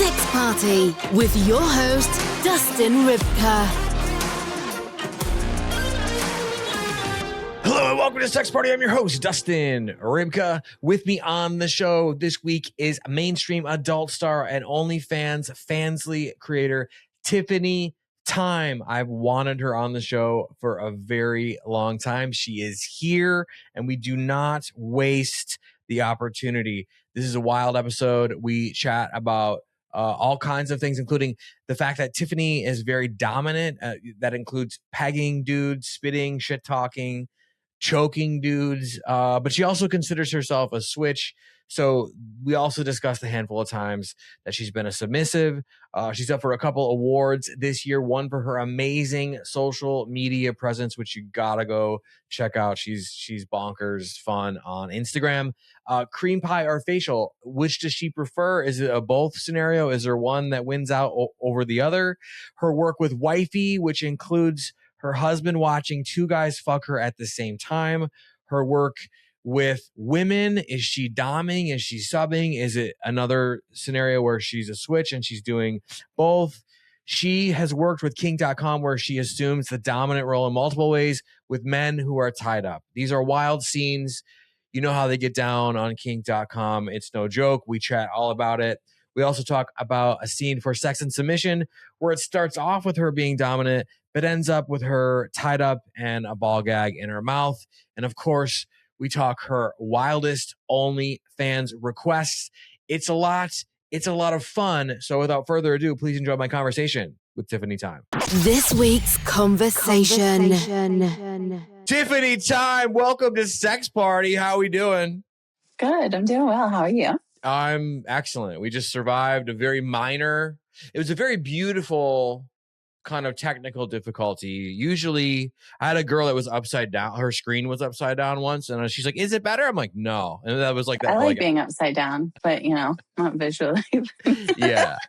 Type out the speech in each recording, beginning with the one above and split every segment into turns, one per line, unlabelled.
Sex Party with your host, Dustin Rybka.
Hello and welcome to Sex Party. I'm your host, Dustin Rybka. With me on the show this week is mainstream adult star and OnlyFans Fansly creator, Tiffani Time. I've wanted her on the show for a very long time. She is here and we do not waste the opportunity. This is a wild episode. We chat about all kinds of things, including the fact that Tiffani is very dominant. That includes pegging dudes, spitting, shit talking, choking dudes. But she also considers herself a switch. So we also discussed a handful of times that she's been a submissive. She's up for a couple awards this year. One for her amazing social media presence, which you gotta go check out. She's bonkers fun on Instagram. Cream pie or facial, which does she prefer? Is it a both scenario? Is there one that wins out over the other? Her work with Wifey, which includes her husband watching two guys fuck her at the same time. Her work with women, is she doming? Is she subbing? Is it another scenario where she's a switch and she's doing both? She has worked with kink.com where she assumes the dominant role in multiple ways with men who are tied up. These are wild scenes. You know how they get down on kink.com. It's no joke. We chat all about it. We also talk about a scene for Sex and Submission where it starts off with her being dominant, but ends up with her tied up and a ball gag in her mouth. And of course, we talk her wildest OnlyFans requests. It's a lot. It's a lot of fun. So without further ado, please enjoy my conversation with Tiffani Time.
This week's conversation.
Tiffani Time, welcome to Sex Party. How are we doing?
Good. I'm doing well. How are you?
I'm excellent. We just survived a very minor. It was a very beautiful kind of technical difficulty. Usually I had a girl that was upside down. Her screen was upside down once. And she's like, is it better? I'm like, no. And that was like that.
I like being upside down, but not visually.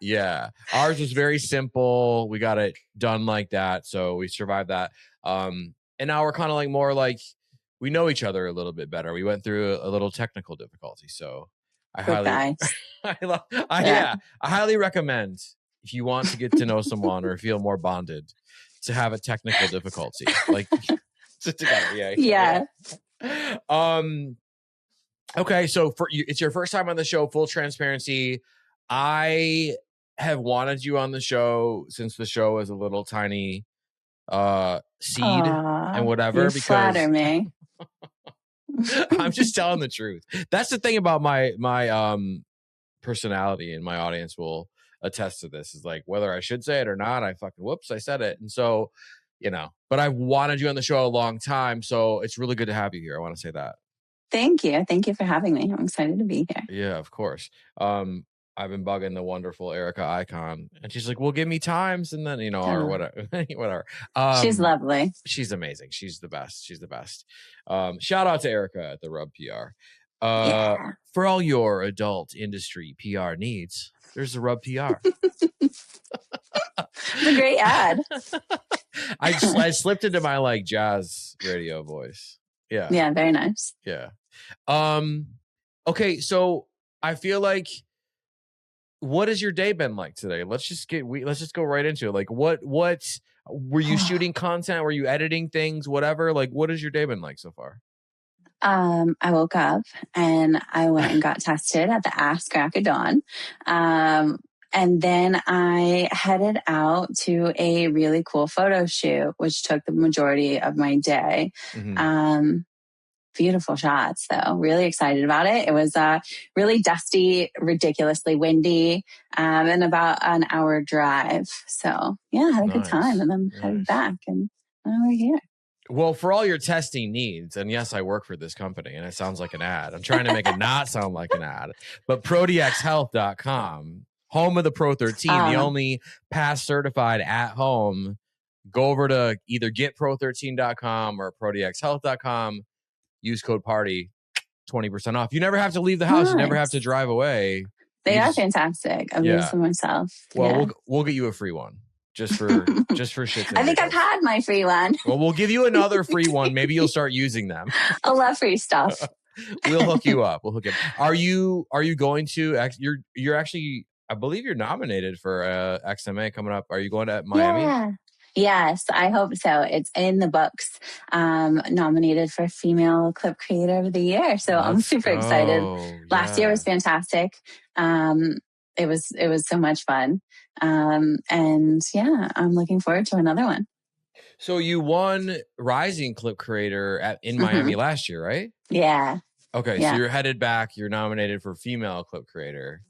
Yeah. Ours was very simple. We got it done like that. So we survived that. And now we're kind of like more like we know each other a little bit better. We went through a little technical difficulty. So I highly recommend, if you want to get to know someone or feel more bonded, to have a technical difficulty. Like sit together. Yeah. Okay, so for you, it's your first time on the show. Full transparency, I have wanted you on the show since the show was a little tiny seed and whatever.
You flatter me.
I'm just telling the truth. That's the thing about my personality, and my audience will attest to this, is like whether I should say it or not, I said it. And so, but I've wanted you on the show a long time. So it's really good to have you here. I want to say that. Thank you.
Thank you for having me. I'm excited to be here.
Yeah, of course. I've been bugging the wonderful Erica Icon, and she's like, well, give me times. And then, or whatever.
She's lovely.
She's amazing. She's the best. Shout out to Erica at the Rub PR. For all your adult industry PR needs, there's the Rub PR.
It's a great ad.
I slipped into my jazz radio voice. Yeah.
Yeah, very nice.
Yeah. Okay, so I feel like, what has your day been like today? Let's just go right into it. Like, what were you shooting content? Were you editing things? Whatever. Like, what has your day been like so far?
I woke up and I went and got tested at the ass crack of dawn. And then I headed out to a really cool photo shoot, which took the majority of my day. Mm-hmm. Beautiful shots, though. Really excited about it. It was really dusty, ridiculously windy, and about an hour drive. So, yeah, had a good time, and then headed back, and now we're here.
Well, for all your testing needs, and yes, I work for this company, and it sounds like an ad. I'm trying to make it not sound like an ad, but ProDXHealth.com, home of the Pro 13, the only pass certified at home. Go over to either getpro13.com or ProDXHealth.com. Use code PARTY, 20% off. You never have to leave the house. Nice. You never have to drive away.
They are fantastic. I've used them myself.
Well, we'll get you a free one. Just for shits.
I think I've had my free one.
Well, we'll give you another free one. Maybe you'll start using them.
I love free stuff.
We'll hook you up. Are you going to? You're actually I believe you're nominated for XMA coming up. Are you going to Miami?
Yeah. Yes, I hope so. It's in the books, nominated for Female Clip Creator of the Year. So I'm
Let's
super excited.
go.
Last year
Yeah.
was fantastic. It was so much fun. And yeah, I'm looking forward to another one.
So you won Rising Clip Creator in Miami last year, right?
Yeah.
Okay, so
Yeah.
you're headed back. You're nominated for Female Clip Creator.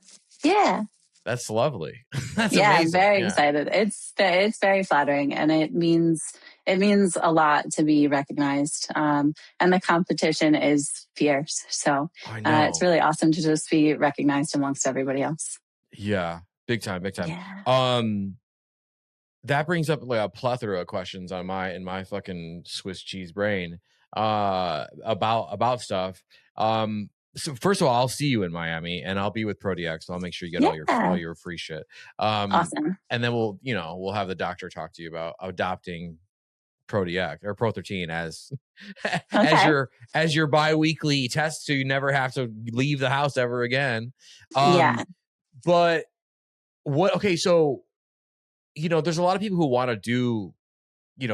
Yeah.
That's lovely. That's
Yeah, I'm
amazing.
very
Yeah.
excited. It's very flattering, and it means a lot to be recognized. And the competition is fierce, so
I know.
it's really awesome to just be recognized amongst everybody else.
Yeah, big time, big time.
Yeah.
That brings up like a plethora of questions in my fucking Swiss cheese brain about stuff. So first of all, I'll see you in Miami, and I'll be with ProDX, so I'll make sure you get all your free shit.
Awesome.
And then we'll have the doctor talk to you about adopting ProDX or Pro13 as as your biweekly test, so you never have to leave the house ever again.
Yeah.
But okay, so there's a lot of people who want to do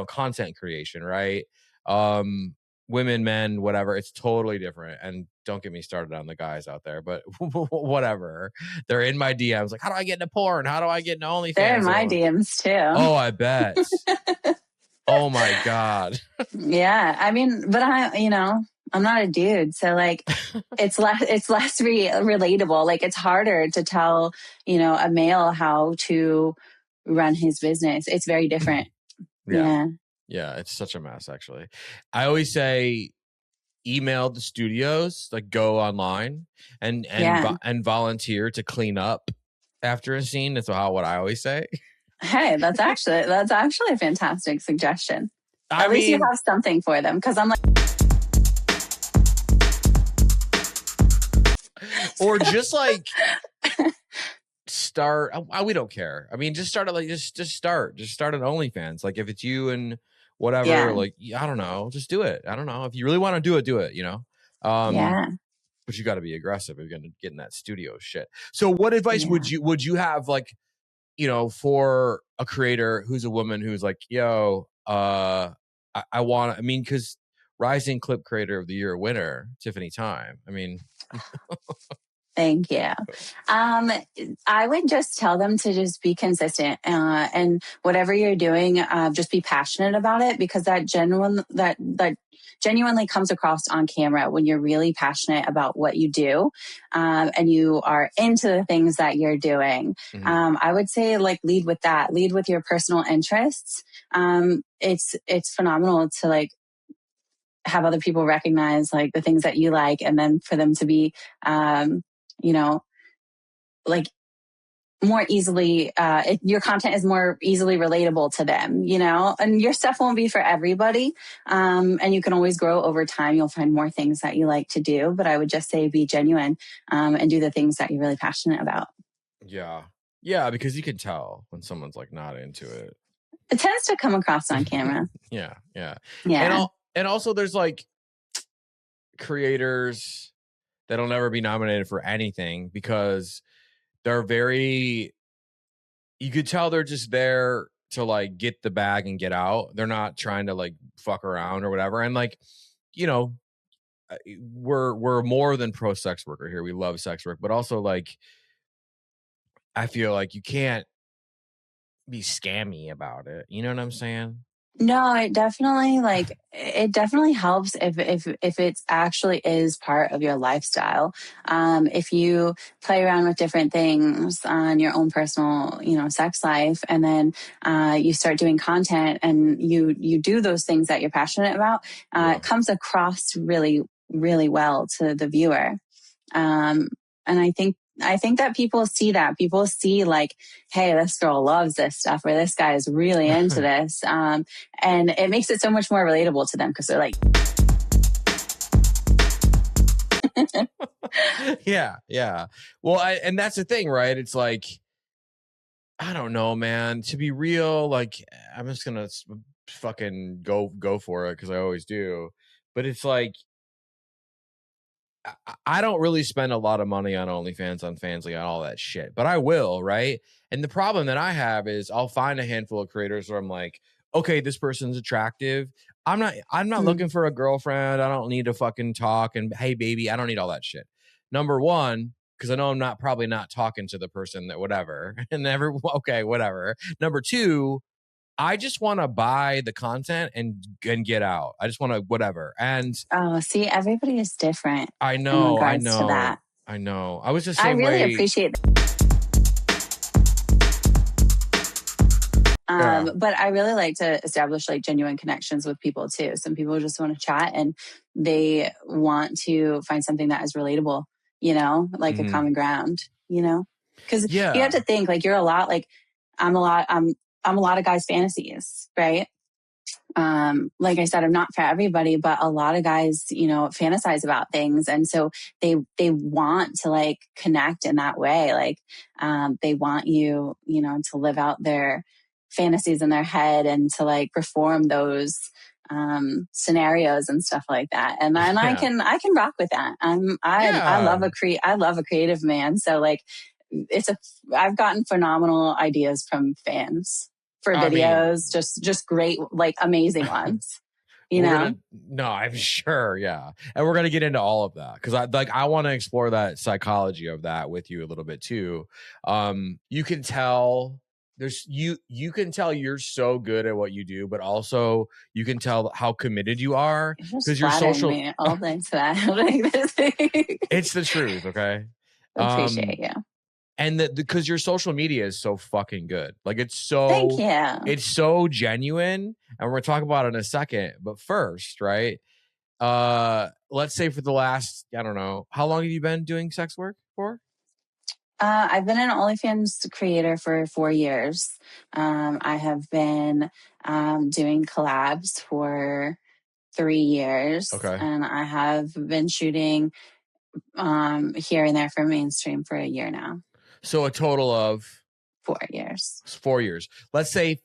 content creation, right? Women, men, whatever, it's totally different. And don't get me started on the guys out there, but whatever. They're in my DMs like, how do I get into porn? How do I get into OnlyFans?
They're in my DMs too.
Oh, I bet. Oh my God.
Yeah. I mean, but I'm not a dude, so like it's less relatable. Like it's harder to tell, a male how to run his business. It's very different. Yeah.
Yeah, it's such a mess, actually. I always say email the studios, like go online and volunteer to clean up after a scene. That's what I always say.
Hey, that's actually a fantastic suggestion. At least you have something for them, because I'm like,
or just like start. We don't care. I mean, just start it. Like just start an OnlyFans. Like if it's you and whatever, like I don't know, just do it. I don't know if you really want to do it.
yeah.
But you got to be aggressive if you're going to get in that studio shit. So what advice would you have, like, for a creator who's a woman who's like, yo, I mean, because Rising Clip Creator of the Year winner, Tiffani Time. I mean,
thank you. I would just tell them to just be consistent, and whatever you're doing, just be passionate about it, because that genuinely comes across on camera when you're really passionate about what you do, and you are into the things that you're doing. I would say, like, lead with that. Lead with your personal interests. It's phenomenal to like have other people recognize like the things that you like, and then for them to be, like more easily, your content is more easily relatable to them, and your stuff won't be for everybody. And you can always grow over time. You'll find more things that you like to do, but I would just say be genuine, and do the things that you're really passionate about.
Yeah. Yeah. Because you can tell when someone's like not into it.
It tends to come across on camera.
Yeah. Yeah.
Yeah.
And also there's like creators that'll never be nominated for anything because they're you could tell they're just there to like get the bag and get out. They're not trying to like fuck around or whatever. And like, we're more than pro sex worker here. We love sex work, but also like, I feel like you can't be scammy about it. You know what I'm saying?
No, it definitely helps if it actually is part of your lifestyle. If you play around with different things on your own personal, sex life, and then you start doing content and you do those things that you're passionate about, it comes across really, really well to the viewer. And I think that people see that. People see like, hey, this girl loves this stuff, or this guy is really into this. And it makes it so much more relatable to them because they're like,
yeah. Well, and that's the thing, right? It's like, I don't know, man. To be real, like, I'm just gonna fucking go for it because I always do. But it's like, I don't really spend a lot of money on OnlyFans, on Fansly, on all that shit, but I will, right? And the problem that I have is I'll find a handful of creators where I'm like, okay, this person's attractive. I'm not looking for a girlfriend. I don't need to fucking talk and hey baby, I don't need all that shit. Number one, because I know I'm probably not talking to the person that whatever. And okay, whatever. Number two, I just want to buy the content and get out. I just want to whatever. And
Oh, see, everybody is different
I
in
know, I
regards to
know,
that.
I know. I was the
I
same
really
way.
appreciate
Yeah.
But I really like to establish like genuine connections with people too. Some people just want to chat and they want to find something that is relatable, like a common ground, because you have
Yeah.
to think like you're a lot like I'm a lot of guys' fantasies, right? Like I said, I'm not for everybody, but a lot of guys, fantasize about things. And so they want to like connect in that way. Like, they want you, to live out their fantasies in their head and to like perform those, scenarios and stuff like that. And then
Yeah.
I can rock with that. I
Yeah.
love a creative man. So like, I've gotten phenomenal ideas from fans for
I mean,
videos, just great, like amazing ones,
no, I'm sure. Yeah. And we're going to get into all of that because I want to explore that psychology of that with you a little bit too. You can tell you can tell you're so good at what you do, but also you can tell how committed you are
You're just
because your
flattering
social,
me all day to that.
it's the truth. Okay.
Appreciate you.
And because your social media is so fucking good, like
Thank you.
it's so genuine, and we're gonna talk about it in a second. But first, right? Let's say for the last, I don't know, how long have you been doing sex work for?
I've been an OnlyFans creator for 4 years. I have been doing collabs for 3 years,
Okay,
and I have been shooting here and there for mainstream for a year now.
so a total of
4 years.
4 years. Let's say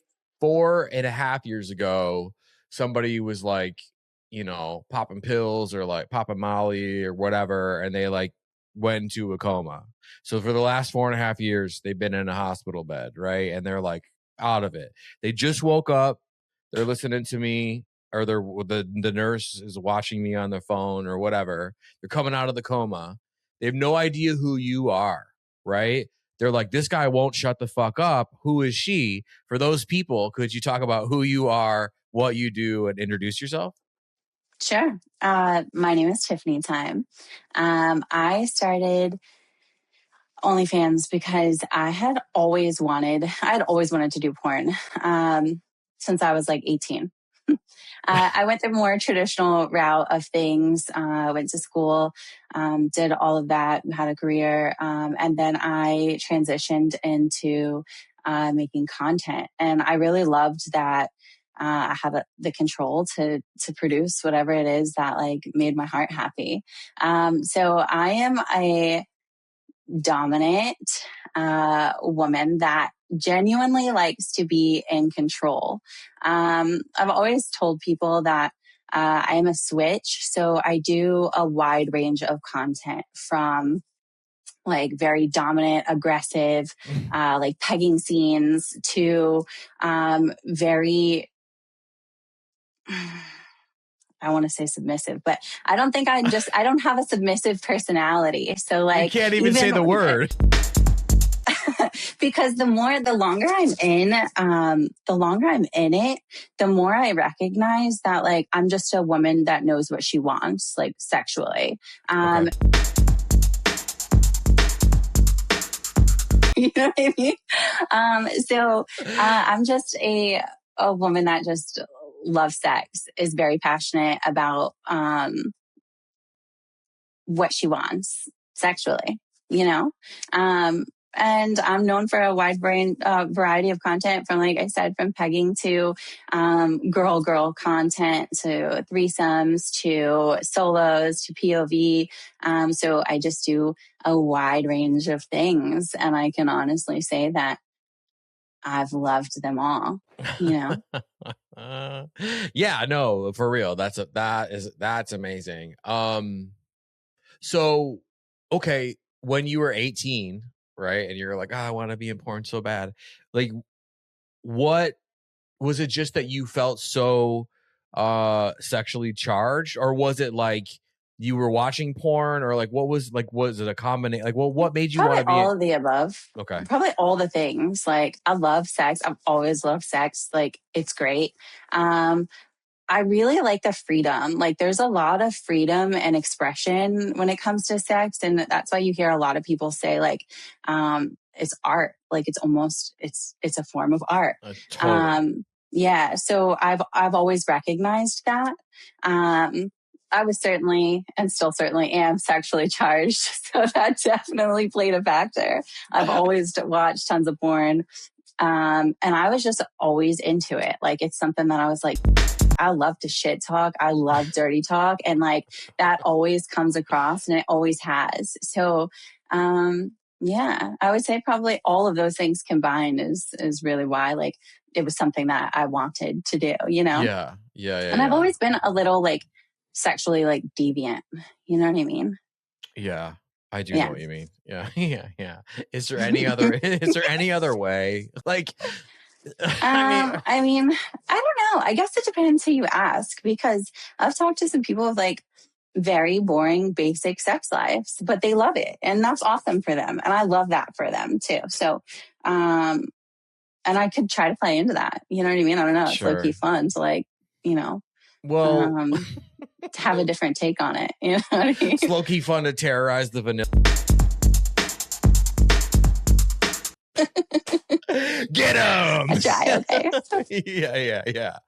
4.5 years ago, somebody was like, popping pills or like popping Molly or whatever, and they like went into a coma. So for the last 4.5 years, they've been in a hospital bed, right? And they're like out of it. They just woke up. They're listening to me, or the nurse is watching me on their phone or whatever. They're coming out of the coma. They have no idea who you are, right? They're like, this guy won't shut the fuck up. Who is she? For those people, could you talk about who you are, what you do, and introduce yourself?
Sure. My name is Tiffani Time. I started OnlyFans because I had always wanted to do porn since I was like 18. I went the more traditional route of things, went to school, did all of that, had a career, and then I transitioned into making content. And I really loved that I had the control to produce whatever it is that like made my heart happy. So I am a dominant woman that genuinely likes to be in control. I've always told people that I am a switch. So I do a wide range of content from like very dominant, aggressive, like pegging scenes to very I want to say submissive, but I don't think I don't have a submissive personality. So
You
like
can't even say
even
the word.
because the longer I'm in it, the more I recognize that like I'm just a woman that knows what she wants, like sexually.
Okay.
You know what I mean? I'm just a woman that just loves sex, is very passionate about what she wants sexually, you know? And I'm known for a wide variety of content from, like I said, from pegging to girl content to threesomes to solos to POV. So I just do a wide range of things. And I can honestly say that I've loved them all, you know?
Yeah, no, for real. That's amazing. So, okay, when you were 18, right, and you're like, I want to be in porn so bad. Like, what was it? Just that you felt so sexually charged, or was it like you were watching porn, or like was it a combination? Like, what made you want
Probably
to be?
all of the above.
Okay,
Probably all the things. Like I love sex. I've always loved sex. Like it's great. Um, I really like the freedom. Like there's a lot of freedom and expression when it comes to sex. And that's why you hear a lot of people say like, it's art. Like it's almost, it's a form of art.
totally.
Yeah. So I've always recognized that. I was certainly and still certainly am sexually charged. So that definitely played a factor. I've always watched tons of porn. And I was just always into it. Like it's something that I was like, I love to shit talk. I love dirty talk. And like that always comes across and it always has. So, yeah, I would say probably all of those things combined is really why like it was something that I wanted to do, you know?
Yeah.
And I've always been a little like sexually like deviant. You know what I mean?
Yeah, I do know
Yeah.
what you mean. Yeah, yeah. Is there any other? Is there any other way? Like,
I mean, I don't know. I guess it depends who you ask because I've talked to some people with like very boring, basic sex lives, but they love it. And that's awesome for them. And I love that for them too. So, and I could try to play into that. You know what I mean? I don't know. It's low key
sure.
fun to like, you know,
Well,
to have a different take on it. You know what I mean?
it's low key fun to terrorize the vanilla. Get him!
I try, okay.
Yeah.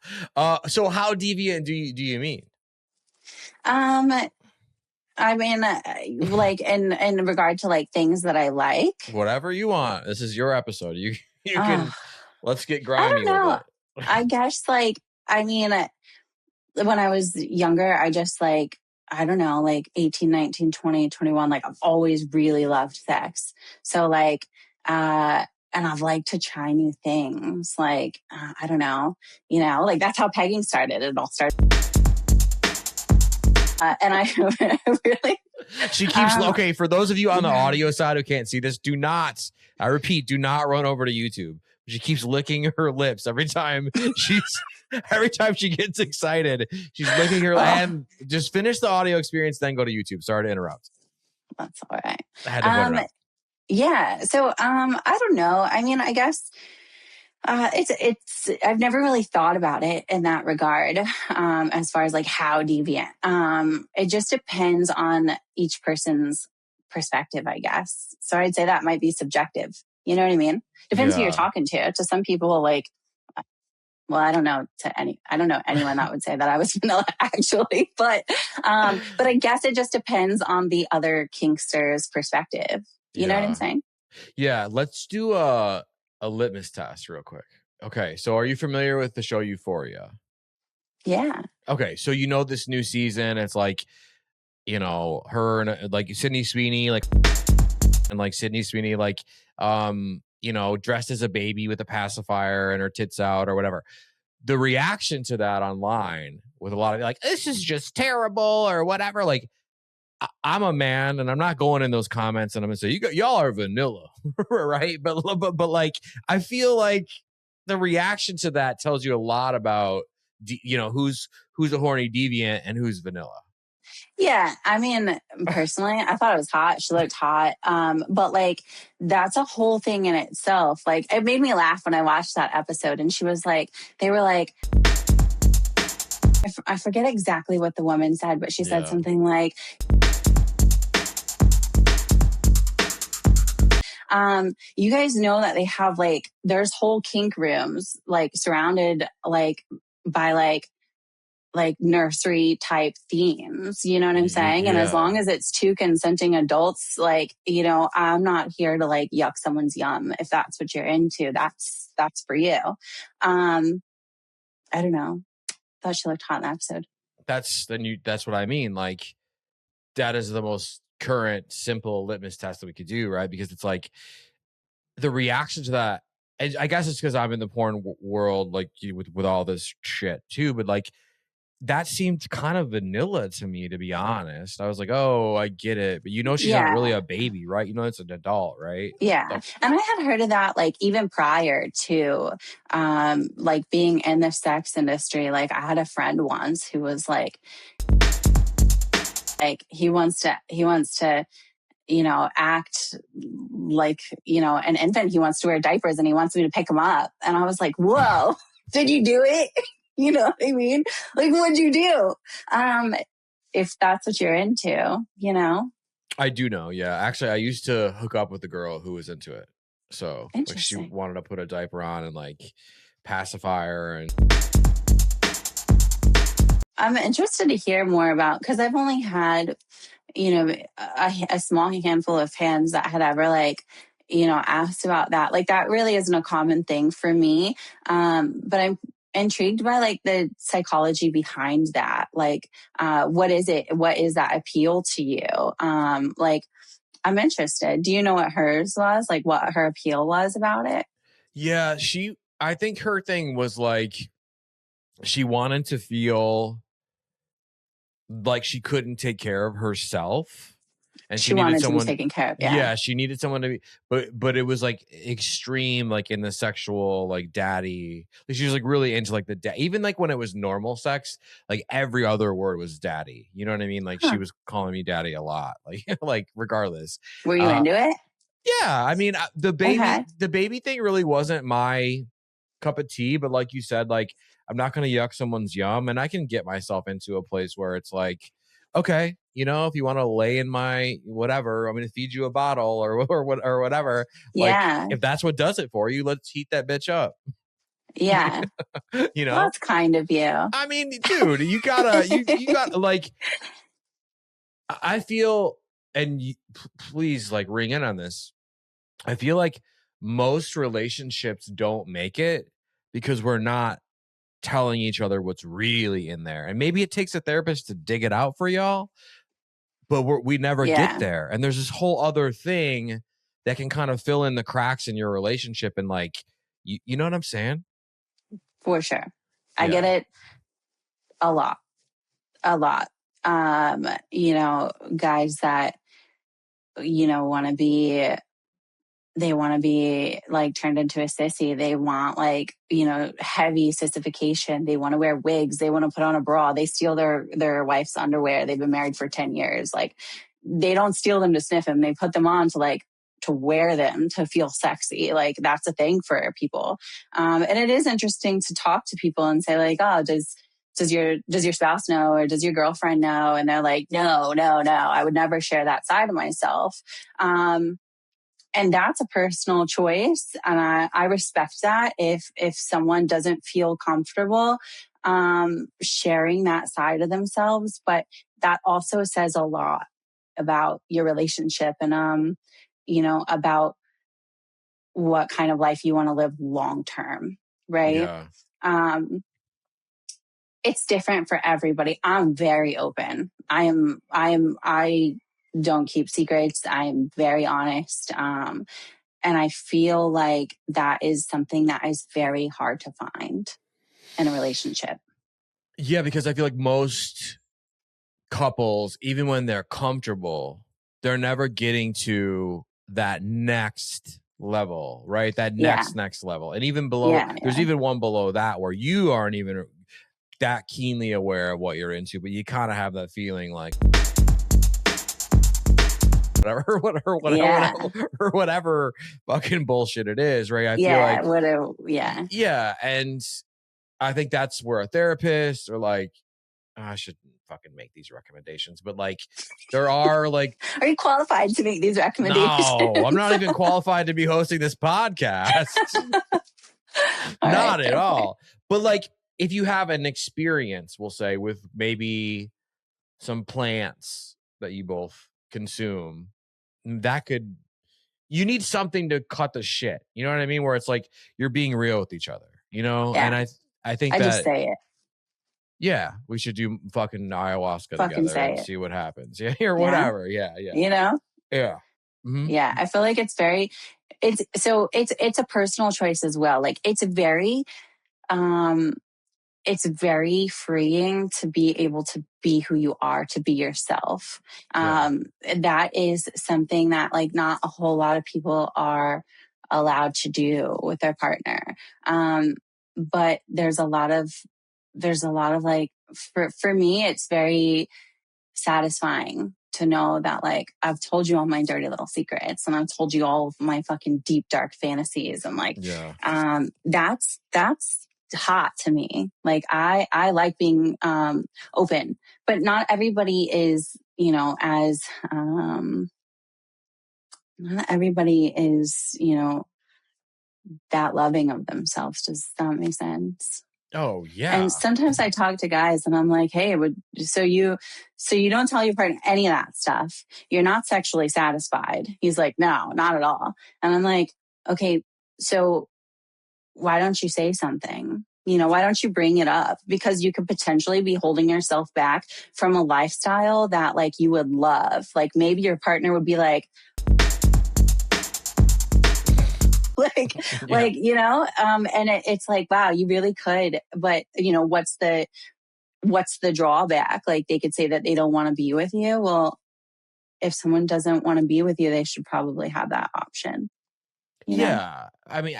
So how deviant do you mean?
I mean, like in regard to like things that I like.
Whatever you want. This is your episode. You can. Let's get
I
grimy
don't know.
with it.
I guess like I mean, when I was younger, I just like I don't know, like 18, 19, 20, 21. Like I've always really loved sex. So like and I've liked to try new things. Like I don't know, you know, like that's how pegging started. It all started. And I really.
She keeps okay. For those of you on the audio side who can't see this, I repeat, do not run over to YouTube. She keeps licking her lips every time she gets excited. She's licking her and just finish the audio experience, then go to YouTube. Sorry to interrupt.
That's all right.
I had to put it up.
Yeah. So I don't know. I mean, I guess it's I've never really thought about it in that regard, as far as like how deviant. It just depends on each person's perspective, I guess. So I'd say that might be subjective. You know what I mean? Depends who you're talking to. To some people, like, well, I don't know anyone that would say that I was vanilla actually, but I guess it just depends on the other kinkster's perspective. You know what I'm saying?
Yeah. Let's do a litmus test real quick. Okay. So are you familiar with the show Euphoria?
Yeah.
Okay. So you know this new season, it's like, you know, her and like Sydney Sweeney, like, and like Sydney Sweeney, like, you know, dressed as a baby with a pacifier and her tits out or whatever. The reaction to that online with a lot of like, this is just terrible or whatever. Like, I'm a man and I'm not going in those comments and I'm gonna say y'all are vanilla, right? But like I feel like the reaction to that tells you a lot about you know who's a horny deviant and who's vanilla.
Yeah, I mean, personally, I thought it was hot. She looked hot. But like, that's a whole thing in itself. Like, it made me laugh when I watched that episode. And she was like, they were like, I forget exactly what the woman said, but she said something like, you guys know that they have like, there's whole kink rooms, like surrounded like by like nursery type themes, you know what I'm saying?
Yeah.
And as long as it's two consenting adults, like, you know, I'm not here to like yuck someone's yum. If that's what you're into, that's for you. I don't know. Thought she looked hot in the episode.
That's what I mean. Like that is the most current simple litmus test that we could do, right? Because it's like the reaction to that. And I guess it's because I'm in the porn world, like with all this shit too. But like that seemed kind of vanilla to me, to be honest. I was like, oh, I get it. But she's not really a baby, right? It's an adult, right?
Yeah. And I had heard of that, like, even prior to, like, being in the sex industry. Like, I had a friend once who was like, he wants to, act like, an infant. He wants to wear diapers and he wants me to pick him up. And I was like, whoa, did you do it? You know what I mean? Like, what'd you do? If that's what you're into,
I do know. Yeah. Actually, I used to hook up with a girl who was into it. So like, she wanted to put a diaper on and like pacify her. And
I'm interested to hear more about, because I've only had, a small handful of fans that had ever asked about that. Like, that really isn't a common thing for me. But I'm intrigued by like the psychology behind that. Like, what is it? What is that appeal to you? Like, I'm interested. Do you know what hers was? Like, what her appeal was about it?
Yeah, I think her thing was like, she wanted to feel like she couldn't take care of herself. And she needed someone
taken care of.
Yeah, she needed someone to be, but it was like extreme, like in the sexual, like daddy. Like, she was like really into like even like when it was normal sex, like every other word was daddy. You know what I mean? Like, she was calling me daddy a lot, like like regardless.
Were you into it?
Yeah, I mean, the baby thing really wasn't my cup of tea, but like you said, like, I'm not going to yuck someone's yum, and I can get myself into a place where it's like, okay, if you want to lay in my whatever, I'm going to feed you a bottle or whatever.
Yeah.
Like, if that's what does it for you, let's heat that bitch up.
Yeah. Well, that's kind of you.
I mean, dude, you gotta like, I feel, and please like ring in on this. I feel like most relationships don't make it because we're not telling each other what's really in there. And maybe it takes a therapist to dig it out for y'all, but we never get there. And there's this whole other thing that can kind of fill in the cracks in your relationship. And like, you know what I'm saying?
For sure. I get it a lot. Guys that, they want to be like turned into a sissy. They want like, heavy sissification. They want to wear wigs. They want to put on a bra. They steal their wife's underwear. They've been married for 10 years. Like, they don't steal them to sniff them. They put them on to wear them to feel sexy. Like, that's a thing for people. And it is interesting to talk to people and say like, oh, does your spouse know, or does your girlfriend know? And they're like, no, I would never share that side of myself. And that's a personal choice. And I respect that if someone doesn't feel comfortable sharing that side of themselves. But that also says a lot about your relationship and, about what kind of life you want to live long term. Right.
Yeah.
It's different for everybody. I'm very open. I don't keep secrets. I'm very honest. And I feel like that is something that is very hard to find in a relationship.
Yeah, because I feel like most couples, even when they're comfortable, they're never getting to that next level, right? That next level. And even below, there's even one below that where you aren't even that keenly aware of what you're into, but you kind of have that feeling like whatever fucking bullshit it is, right? I feel like yeah. And I think that's where a therapist, or like, I should fucking make these recommendations, but like, there are like,
are you qualified to make these recommendations?
No, I'm not even qualified to be hosting this podcast. Not at all. But like, if you have an experience, we'll say, with maybe some plants that you both consume, you need something to cut the shit. You know what I mean? Where it's like, you're being real with each other, And I think
I just say it.
Yeah, we should do fucking ayahuasca together and see what happens. Yeah, or whatever. Yeah.
Yeah.
Mm-hmm.
Yeah, I feel like it's a personal choice as well. Like, it's very it's very freeing to be able to be who you are, to be yourself. That is something that like not a whole lot of people are allowed to do with their partner. But there's a lot of like, for me, it's very satisfying to know that like I've told you all my dirty little secrets and I've told you all of my fucking deep dark fantasies, and like that's hot to me. Like I like being open, but not everybody is, you know, as not everybody is, you know, that loving of themselves. Does that make sense?
Oh yeah.
And sometimes I talk to guys and I'm like, hey, so you don't tell your partner any of that stuff. You're not sexually satisfied. He's like, no, not at all. And I'm like, okay, so why don't you say something? You know, why don't you bring it up? Because you could potentially be holding yourself back from a lifestyle that like you would love. Like maybe your partner would be like, like, you know, and it's like, wow, you really could. But, you know, what's the drawback? Like they could say that they don't want to be with you. Well, if someone doesn't want to be with you, they should probably have that option. You know?
I mean,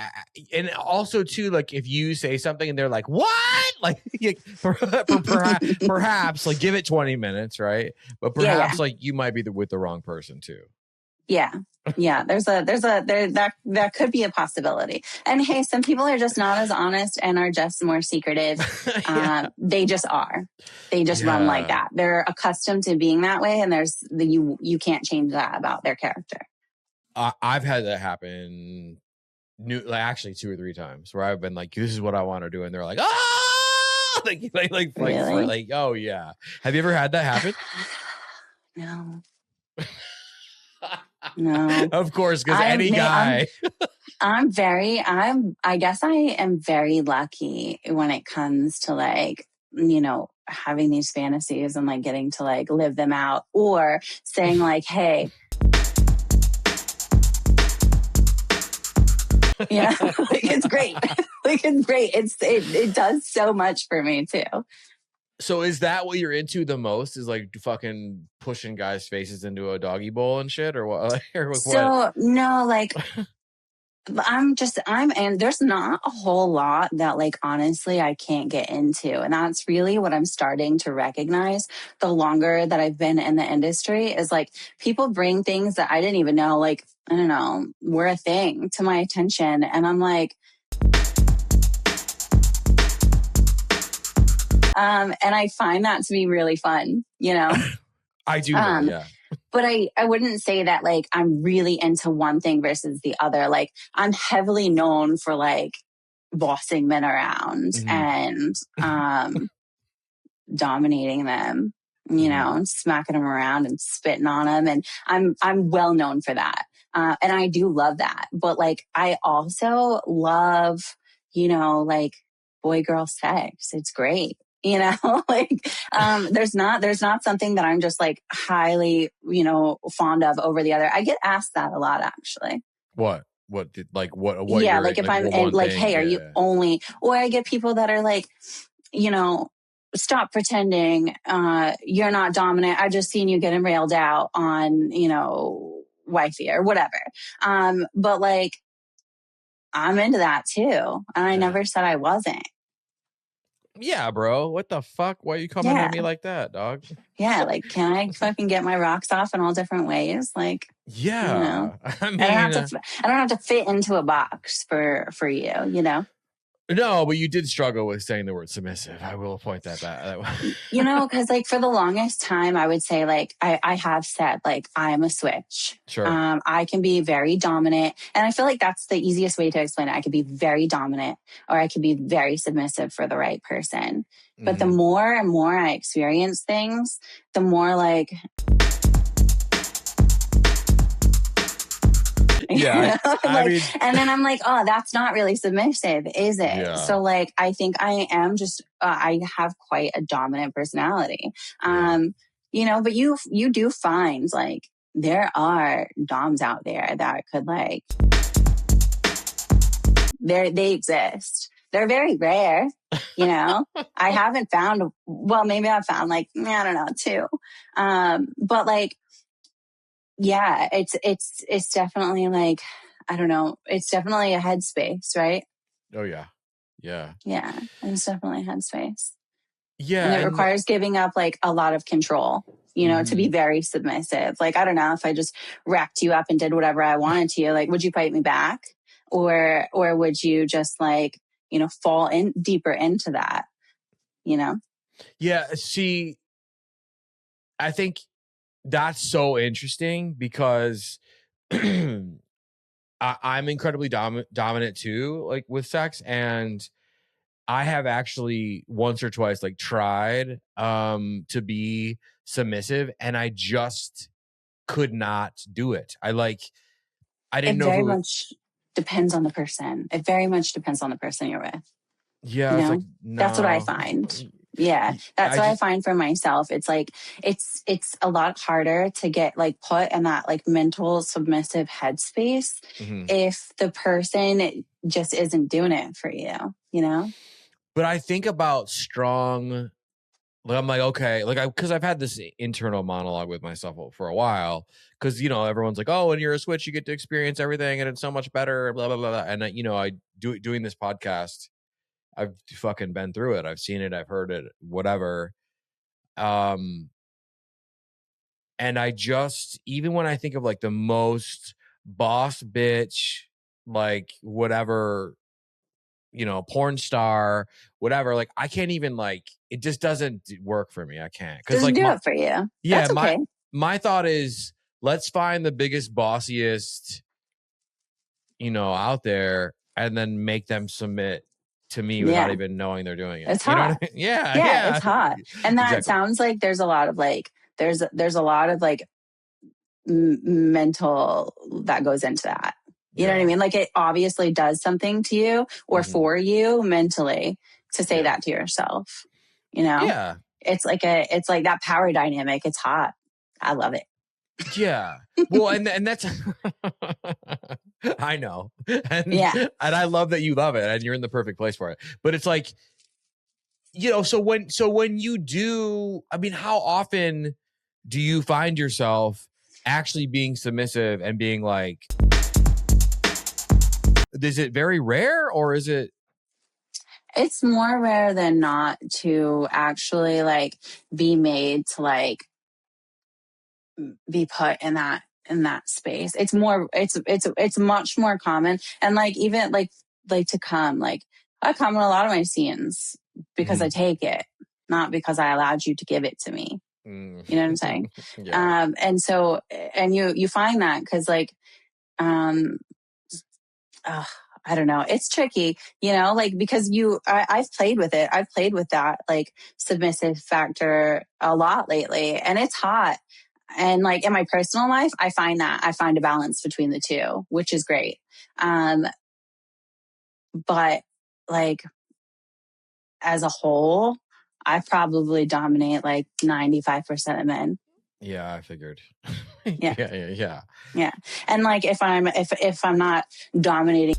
and also too, like if you say something and they're like, what? Like perhaps like give it 20 minutes. Right. But perhaps like you might be with the wrong person too.
Yeah. Yeah. That could be a possibility. And hey, some people are just not as honest and are just more secretive. They just are. They just run like that. They're accustomed to being that way. And you can't change that about their character.
I've had that happen actually 2 or 3 times where I've been like, this is what I want to do. And they're like, ah, like, oh yeah. Have you ever had that happen?
No. No,
of course, because any guy.
I guess I am very lucky when it comes to like, you know, having these fantasies and like getting to like live them out or saying like, hey, yeah, like it's great. Like it's great. It does so much for me too.
So is that what you're into the most? Is like fucking pushing guys' faces into a doggy bowl and shit, or what?
So no, like and there's not a whole lot that like honestly I can't get into, and that's really what I'm starting to recognize the longer that I've been in the industry is like people bring things that I didn't even know, like I don't know, were a thing to my attention, and I'm like. And I find that to be really fun, you know?
I do know, yeah.
But I wouldn't say that like I'm really into one thing versus the other. Like I'm heavily known for like bossing men around and dominating them, you know, and smacking them around and spitting on them. And I'm well known for that. And I do love that. But like I also love, you know, like boy girl sex. It's great. You know, like, there's not something that I'm just like highly, you know, fond of over the other. I get asked that a lot, actually.
What did like, what?
Yeah. Like if I'm like, hey, are you only, or I get people that are like, you know, stop pretending, you're not dominant. I just seen you getting railed out on, you know, Wifey or whatever. But like, I'm into that too. And I never said I wasn't.
Yeah, bro. What the fuck? Why are you coming at me like that, dog?
Yeah, like, can I fucking get my rocks off in all different ways? Like,
yeah,
you know,
I mean,
I don't have to fit into a box for you, you know.
No, but you did struggle with saying the word submissive. I will point that back.
You know, because like for the longest time, I would say like I have said like I am a switch.
Sure.
I can be very dominant, and I feel like that's the easiest way to explain it. I could be very dominant, or I could be very submissive for the right person. But the more and more I experience things, the more like.
Yeah.
I mean, and then I'm like, oh, that's not really submissive, is it? Yeah. So like, I think I am just, I have quite a dominant personality. You know, but you do find like there are doms out there that could like, they exist. They're very rare, you know. I haven't found, well, maybe I've found like, I don't know, two. But like, yeah, it's definitely like, I don't know. It's definitely a headspace, right?
Oh yeah. Yeah.
Yeah, it's definitely a headspace.
Yeah.
And it
And
requires giving up like a lot of control, you know, to be very submissive. Like, I don't know, if I just wrapped you up and did whatever I wanted to you, like, would you fight me back? Or would you just like, you know, fall in deeper into that, you know?
yeah, see, I think that's so interesting because I'm incredibly dominant too, like with sex. And I have actually once or twice like tried to be submissive, and I just could not do it. I
It
didn't know if it
very
was,
much depends on the person. It very much depends on the person you're with. You
yeah, it's like
know, that's what I
no.
find. Yeah, that's
I
what I
just
find for myself. It's like, it's a lot harder to get like put in that like mental submissive headspace
mhm.
if the person just isn't doing it for you, you know?
But I think about strong, like I'm like, okay, like because I've had this internal monologue with myself for a while, because you know everyone's like, oh, when you're a switch, you get to experience everything, and it's so much better, blah blah blah. Blah. And you know, I doing this podcast, I've fucking been through it. I've seen it, I've heard it, whatever. Um, and I just, even when I think of like the most boss bitch, like whatever, you know, porn star, whatever, like I can't even, like, it just doesn't work for me. I can't, because
Doesn't
like
do
my,
it for you.
yeah,
That's okay.
my thought is, let's find the biggest, bossiest, you know, out there, and then make them submit to me without
Yeah,
even knowing they're doing it.
it's
You know what
hot.
I mean? Yeah,
Yeah,
yeah,
it's hot. And that
exactly.
sounds like there's a lot of like, there's a lot of like mental that goes into that. You know what I
Yeah.
mean? Like, it obviously does something to you or
Hmm.
for you mentally to say
Yeah.
that to yourself. You know,
Yeah.
it's like that power dynamic. It's hot. I love it.
Yeah. Well, and that's I know. And
Yeah.
I love that you love it and you're in the perfect place for it. But it's like, you know, so when you do, I mean, how often do you find yourself actually being submissive and being like, is it very rare, or is it?
It's more rare than not to actually like be made to like be put in that space. It's more, it's much more common. And like, even like to come, like I come in a lot of my scenes because I
Mhm.
take it, not because I allowed you to give it to me.
Mm.
You know what I'm saying?
Yeah.
And so, and you find that because like, um, uh, I don't know. It's tricky, you know, like because I've played with it. I've played with that like submissive factor a lot lately, and it's hot. And like in my personal life, I find a balance between the two, which is great. Um, but like as a whole, I probably dominate like 95% of men.
Yeah, I figured.
Yeah.
Yeah.
Yeah. And like if I'm not dominating,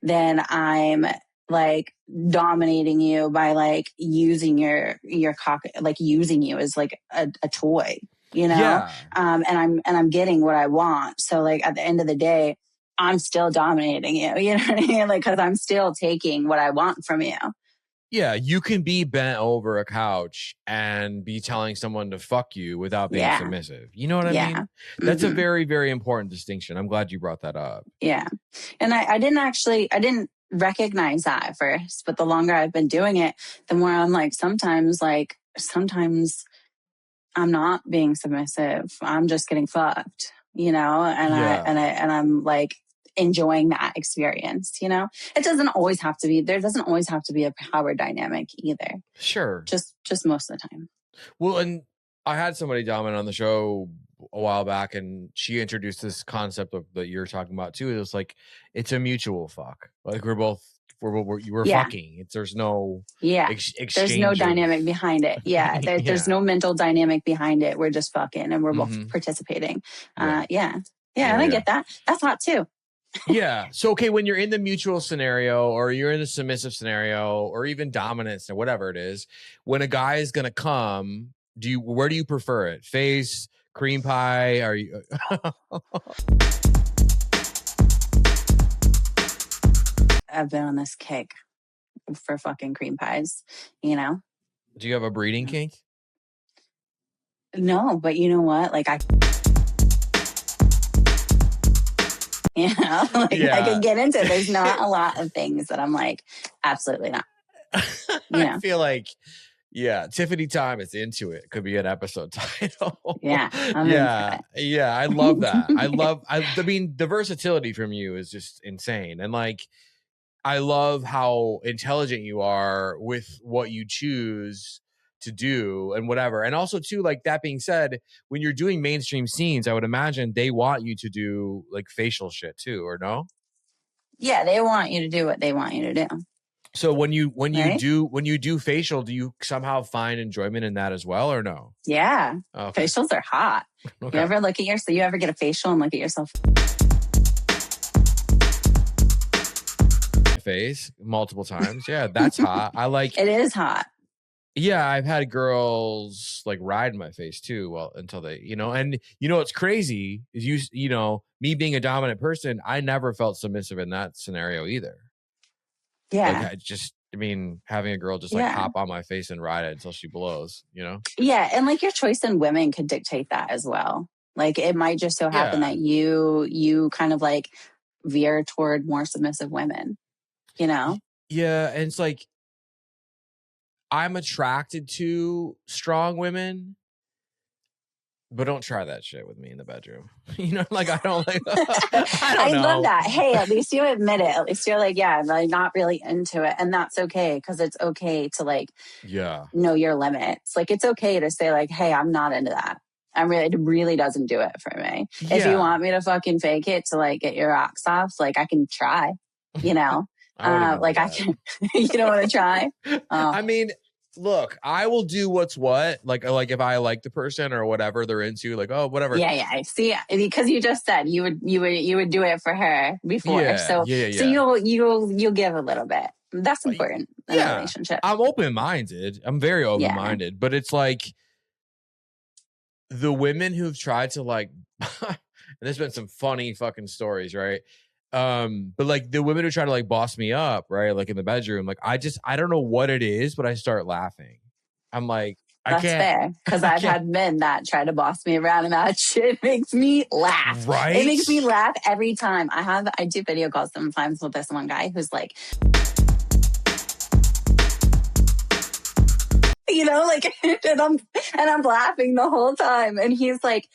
then I'm like dominating you by like using your cock, like using you as like a toy, you know?
Yeah.
And I'm getting what I want. So like at the end of the day, I'm still dominating you, you know what I mean? Like, cause I'm still taking what I want from you.
Yeah, you can be bent over a couch and be telling someone to fuck you without being
Yeah.
submissive. You know what I
Yeah.
mean? That's a
Hmm.
very, very important distinction. I'm glad you brought that up.
Yeah. And I didn't recognize that at first, but the longer I've been doing it, the more I'm like, sometimes I'm not being submissive. I'm just getting fucked, you know,
Yeah,
and I'm like enjoying that experience, you know. There doesn't always have to be a power dynamic either.
sure.
Just most of the time.
Well, and I had somebody dominant on the show a while back, and she introduced this concept of that you're talking about too. It was like, it's a mutual fuck. Like we're
Yeah.
fucking. There's no
Yeah. There's no
exchange of
dynamic behind it. Yeah. There's
yeah.
no mental dynamic behind it. We're just fucking and we're both
Hmm.
participating.
Yeah.
Yeah. Yeah.
Yeah.
And I
Yeah.
get that. That's hot too.
Yeah. So, okay, when you're in the mutual scenario or you're in the submissive scenario or even dominance or whatever it is, when a guy is going to come, where do you prefer it? Face, cream pie? Are you?
I've been on this kick for fucking cream pies, you know?
Do you have a breeding kink?
No, but you know what? Like like I could get into it. There's not a lot of things that I'm like, absolutely not.
I feel like, Tiffani Time is into it. Could be an episode title.
Yeah.
Into it. Yeah. I love that. I mean, the versatility from you is just insane. And like, I love how intelligent you are with what you choose to do and whatever. And also too, like that being said, when you're doing mainstream scenes, I would imagine they want you to do like facial shit too, or no?
Yeah, they want you to do what they want you to do.
So when you do facial, do you somehow find enjoyment in that as well, or no?
Yeah.
Okay.
Facials are hot. Okay. You ever look at you ever get a facial and look at yourself?
Face multiple times. Yeah, that's hot. I like
it. Is hot.
Yeah, I've had girls like ride my face too. Well, until they, and what's crazy is me being a dominant person, I never felt submissive in that scenario either.
Yeah.
Like having a girl just like hop on my face and ride it until she blows,
Yeah. And like your choice in women could dictate that as well. Like it might just so happen that you kind of like veer toward more submissive women, Yeah.
And it's like, I'm attracted to strong women, but don't try that shit with me in the bedroom. Like I don't like. I
love that. Hey, at least you admit it. At least you're like, I'm like not really into it, and that's okay because it's okay to like, know your limits. Like it's okay to say like, hey, I'm not into that. It really doesn't do it for me. Yeah. If you want me to fucking fake it to like get your rocks off, like I can try. Like I can. You don't want to try.
I mean. Look, I will do what's what. Like if I like the person or whatever they're into, like whatever.
Yeah. See, because you just said you would do it for her before.
Yeah,
so you'll give a little bit. That's important in a relationship.
I'm open-minded. I'm very open-minded, but it's like the women who've tried to like, and there's been some funny fucking stories, right? But like the women who try to like boss me up, right? Like in the bedroom, like I don't know what it is, but I start laughing. I'm like,
that's fair. Because I've had men that try to boss me around and that shit makes me laugh.
Right?
It makes me laugh every time. I do video calls sometimes with this one guy who's like, like, and I'm laughing the whole time. And he's like,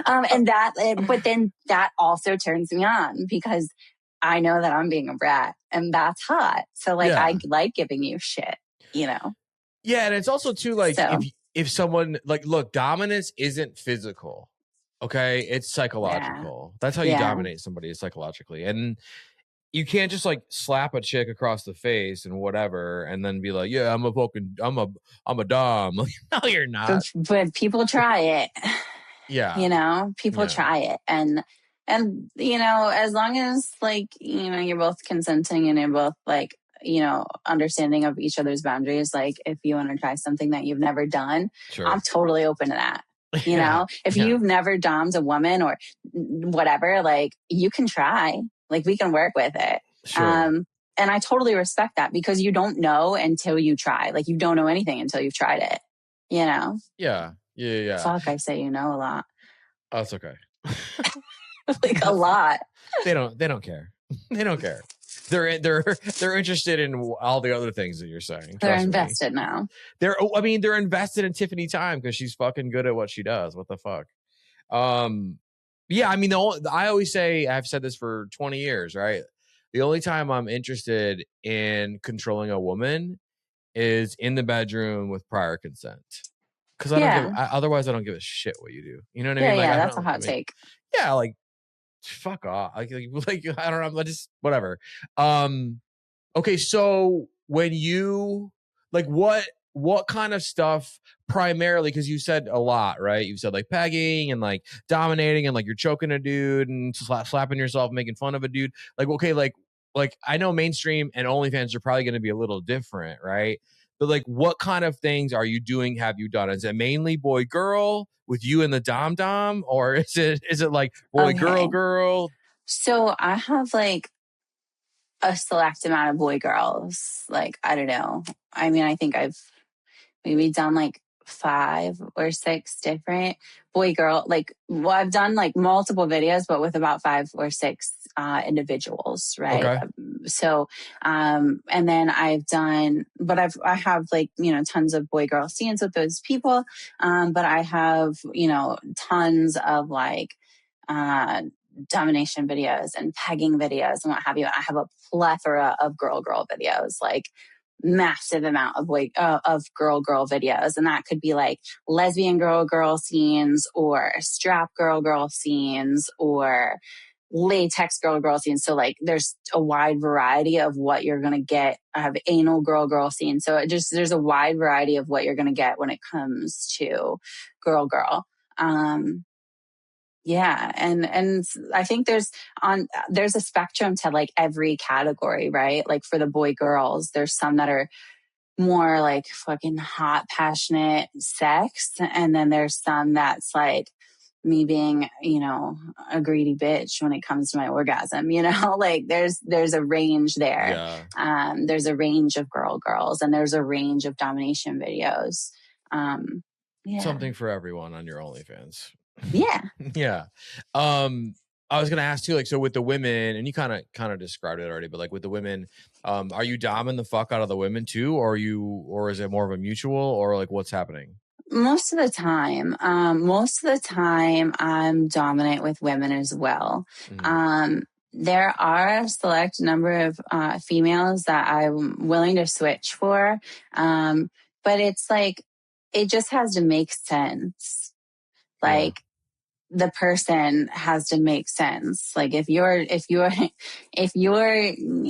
but then that also turns me on because I know that I'm being a brat and that's hot. So like, I like giving you shit, Yeah.
And it's also too like, if someone like, look, dominance isn't physical. Okay. It's psychological. That's how you dominate somebody, psychologically. And you can't just like slap a chick across the face and whatever, and then be like, I'm a dom. No, you're not.
But people try it.
Yeah.
People try it. And, as long as like, you're both consenting and you're both like, understanding of each other's boundaries. Like if you want to try something that you've never done, I'm totally open to that. If you've never dommed a woman or whatever, like you can try, like we can work with it.
Sure.
And I totally respect that because you don't know until you try. Like you don't know anything until you've tried it,
Yeah.
Fuck, I say a lot.
Oh, it's okay.
Like a lot.
They don't care. They don't care. They're interested in all the other things that you're saying.
They're invested now.
They're invested in Tiffani Time because she's fucking good at what she does. What the fuck? I always say, I've said this for 20 years, right? The only time I'm interested in controlling a woman is in the bedroom with prior consent. Because otherwise I don't give a shit what you do. You know what I mean? Like,
that's a hot take.
Yeah, like fuck off. Like I don't know. Just whatever. Okay, so when you like, what what kind of stuff primarily, because you said a lot, right? You've said like pegging and like dominating and like you're choking a dude and slapping yourself, making fun of a dude. Like, okay, like I know mainstream and OnlyFans are probably going to be a little different, right? But like, what kind of things are you doing? Have you done? Is it mainly boy girl with you and the dom, or is it like boy girl?
So I have like a select amount of boy girls. Like, I don't know. I mean, I think I've maybe done like 5 or 6 different boy girl, like, well, I've done like multiple videos, but with about 5 or 6 individuals, right?
Okay.
And then I've done, but I have like, you know, tons of boy girl scenes with those people. But I have, you know, tons of like, domination videos and pegging videos and what have you. I have a plethora of girl videos, like massive amount of girl videos. And that could be like lesbian girl scenes or strap girl scenes or latex girl scenes. So like there's a wide variety of what you're going to get. I have anal girl scenes. So there's a wide variety of what you're going to get when it comes to girl. Yeah. And I think there's a spectrum to like every category, right? Like for the boy girls, there's some that are more like fucking hot, passionate sex. And then there's some that's like me being, you know, a greedy bitch when it comes to my orgasm, you know, like there's a range there.
Yeah.
There's a range of girls and there's a range of domination videos. Yeah.
Something for everyone on your OnlyFans.
Yeah.
Yeah. I was gonna ask too, like, so with the women, and you kind of described it already, but like with the women, are you doming the fuck out of the women too, or is it more of a mutual, or like what's happening?
Most of the time, I'm dominant with women as well.
Mm-hmm.
There are a select number of females that I'm willing to switch for, but it's like it just has to make sense. Like the person has to make sense. Like if you're, you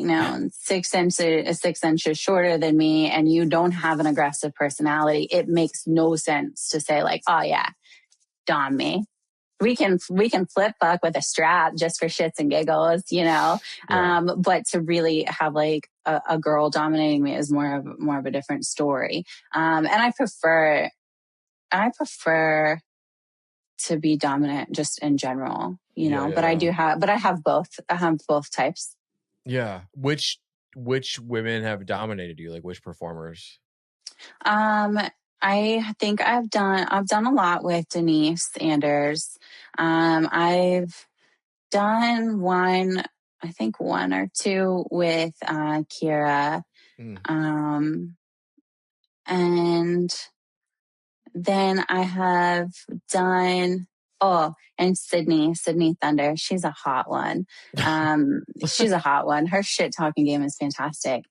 know, 6 inches shorter than me and you don't have an aggressive personality, it makes no sense to say like, oh yeah, dom me. We can flip fuck with a strap just for shits and giggles, you know?
Yeah.
But to really have like a girl dominating me is more of a different story. And I prefer to be dominant just in general, you know, but I have both. I have both types.
Yeah. Which women have dominated you? Like which performers?
I think I've done a lot with Denise Anders. I've done one or two with Kira. And then I have done, and Sydney Thunder. She's a hot one. She's a hot one. Her shit talking game is fantastic.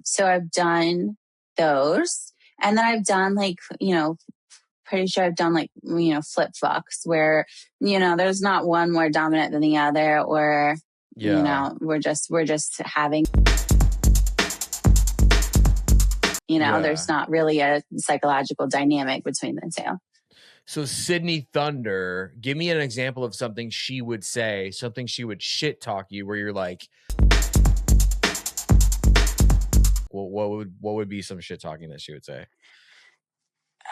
So I've done those. And then I've done like, you know, pretty sure I've done like, you know, flip fucks where, you know, there's not one more dominant than the other, or, you know, we're just having, you know, there's not really a psychological dynamic between the two.
So Sydney Thunder, give me an example of something she would say, something she would shit talk you where you're like, well, what would be some shit talking that she would say?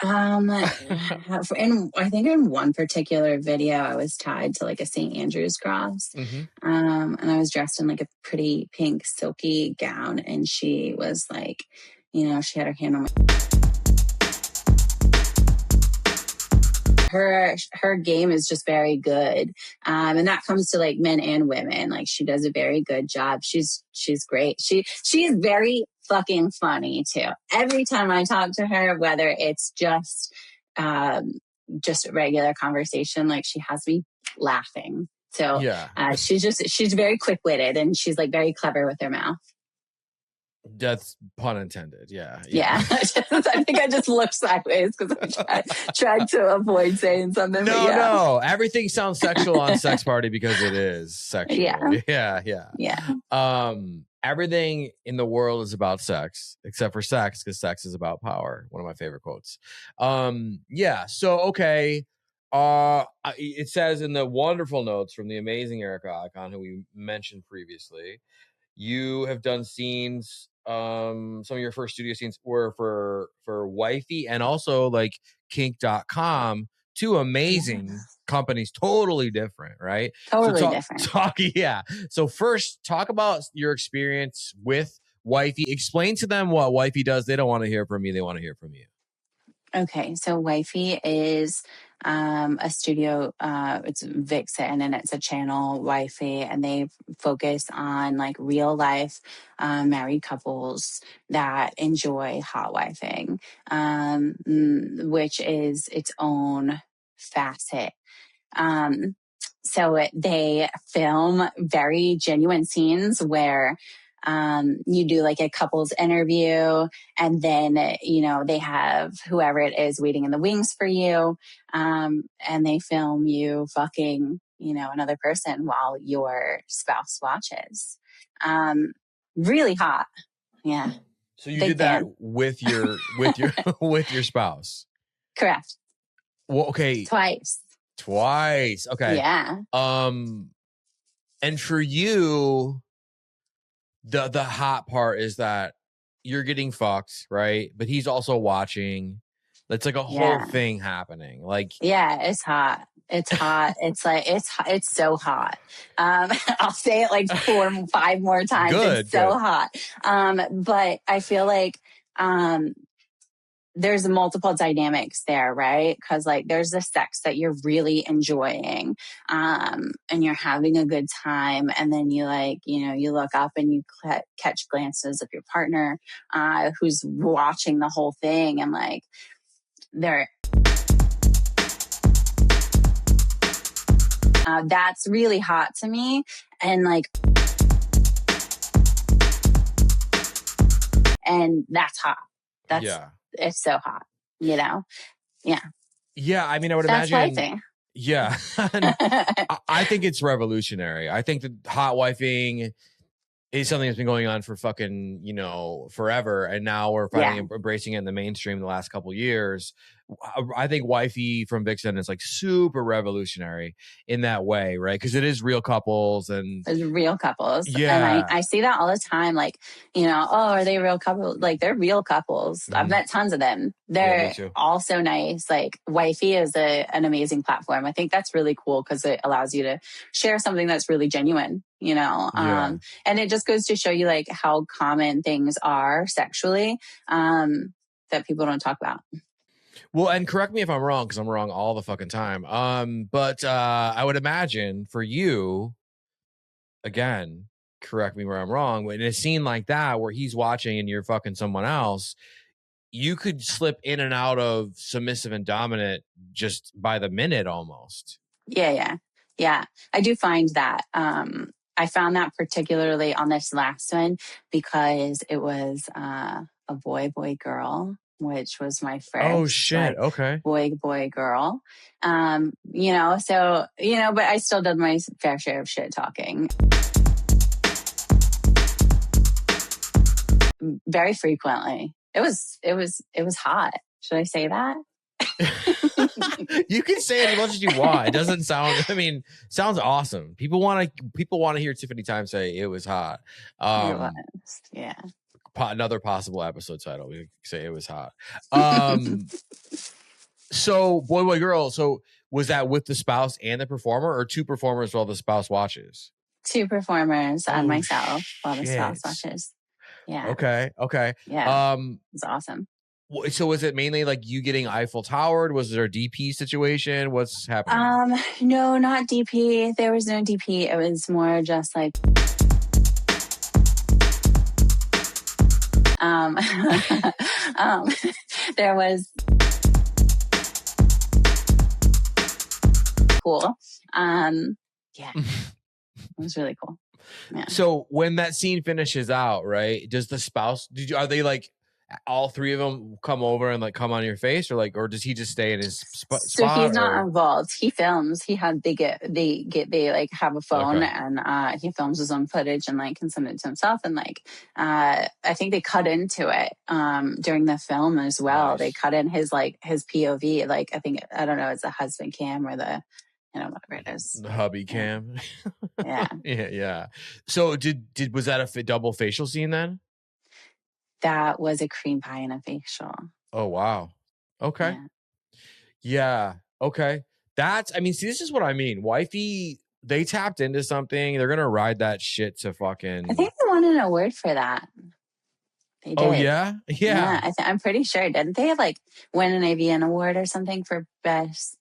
And I think in one particular video, I was tied to like a St. Andrew's cross. And I was dressed in like a pretty pink silky gown. And she was like, you know, she had her hand on my... Her game is just very good. And that comes to like men and women. Like she does a very good job. She's great. She is very fucking funny too. Every time I talk to her, whether it's just a regular conversation, like she has me laughing. So she's very quick-witted and she's like very clever with her mouth.
That's pun intended. Yeah.
I think I just looked sideways because I tried to avoid saying something.
No. Everything sounds sexual on Sex Party because it is sexual. Yeah. everything in the world is about sex except for sex, because sex is about power. One of my favorite quotes. Yeah. So, okay. It says in the wonderful notes from the amazing Erica Icon, who we mentioned previously, you have done scenes. Some of your first studio scenes were for Wifey and also like kink.com, two amazing companies, totally different, right?
Totally different.
Yeah. So first, talk about your experience with Wifey. Explain to them what Wifey does. They don't want to hear from me. They want to hear from you.
Okay, so Wifey is a studio. It's Vixen, and it's a channel, Wifey, and they focus on like real life married couples that enjoy hot wifing, which is its own facet. So they film very genuine scenes where you do like a couple's interview, and then, they have whoever it is waiting in the wings for you. And they film you fucking, another person while your spouse watches. Really hot. Yeah.
So you did that with your with your spouse.
Correct.
Well, okay. Twice. Okay.
Yeah.
And for you, the hot part is that you're getting fucked, right? But he's also watching. It's like a whole thing happening. Like,
yeah, it's hot. It's hot. It's like it's so hot. I'll say it like 4 or 5 more times. It's so hot. But I feel like there's multiple dynamics there, right? Because like there's the sex that you're really enjoying, and you're having a good time, and then you you look up and you catch glances of your partner, who's watching the whole thing, and like they're. That's really hot to me, and that's hot. It's so hot, Yeah.
Yeah. I mean, I would imagine. Yeah. I think it's revolutionary. I think that hot wifing is something that's been going on for fucking, forever. And now we're finally embracing it in the mainstream the last couple of years. I think Wifey from Vixen is like super revolutionary in that way, right? Because it is real couples and
it's real couples.
Yeah.
And I see that all the time. Like, are they real couples? Like, they're real couples. I've met tons of them. They're all so nice. Like, Wifey is an amazing platform. I think that's really cool because it allows you to share something that's really genuine, and it just goes to show you like how common things are sexually, that people don't talk about.
Well, and correct me if I'm wrong, because I'm wrong all the fucking time. But I would imagine for you, again, correct me where I'm wrong, but in a scene like that where he's watching and you're fucking someone else, you could slip in and out of submissive and dominant just by the minute almost.
Yeah. I do find that. I found that particularly on this last one because it was a boy, girl, which was my first.
Oh shit! Okay.
Boy, girl. But I still did my fair share of shit talking. Very frequently. It was hot. Should I say that?
You can say it as much as you want. It doesn't sound. I mean, sounds awesome. People want to hear Tiffani Time say it was hot.
It was, yeah.
Another possible episode title. We could say it was hot. So boy, girl. So was that with the spouse and the performer, or 2 performers while the spouse watches?
2 performers and myself while the spouse watches. Yeah.
Okay.
Yeah. It's awesome.
So was it mainly like you getting Eiffel Towered? Was there a DP situation? What's happening?
No, not DP. There was no DP. It was more just like there was cool. Yeah. It was really cool. Yeah.
So when that scene finishes out, right? Does the spouse are they like all three of them come over and like come on your face, or does he just stay in his
So
spot?
he's not
Or
involved. He films. They like have a phone,
okay,
and he films his own footage and like can send it to himself. And like I think they cut into it during the film as well. They
nice.
cut in his POV. Like I don't know, it's a husband cam or the whatever it is.
The hubby
Yeah.
cam.
Yeah.
Yeah. So was that a double facial scene then?
That was a cream pie and a facial.
Oh wow. Okay.
Yeah.
Yeah. Okay. See, this is what I mean. Wifey, they tapped into something. They're gonna ride that shit to fucking.
I think they won an award for that. They did.
Oh yeah, yeah.
Yeah, I'm pretty sure. Didn't they like win an AVN award or something for best?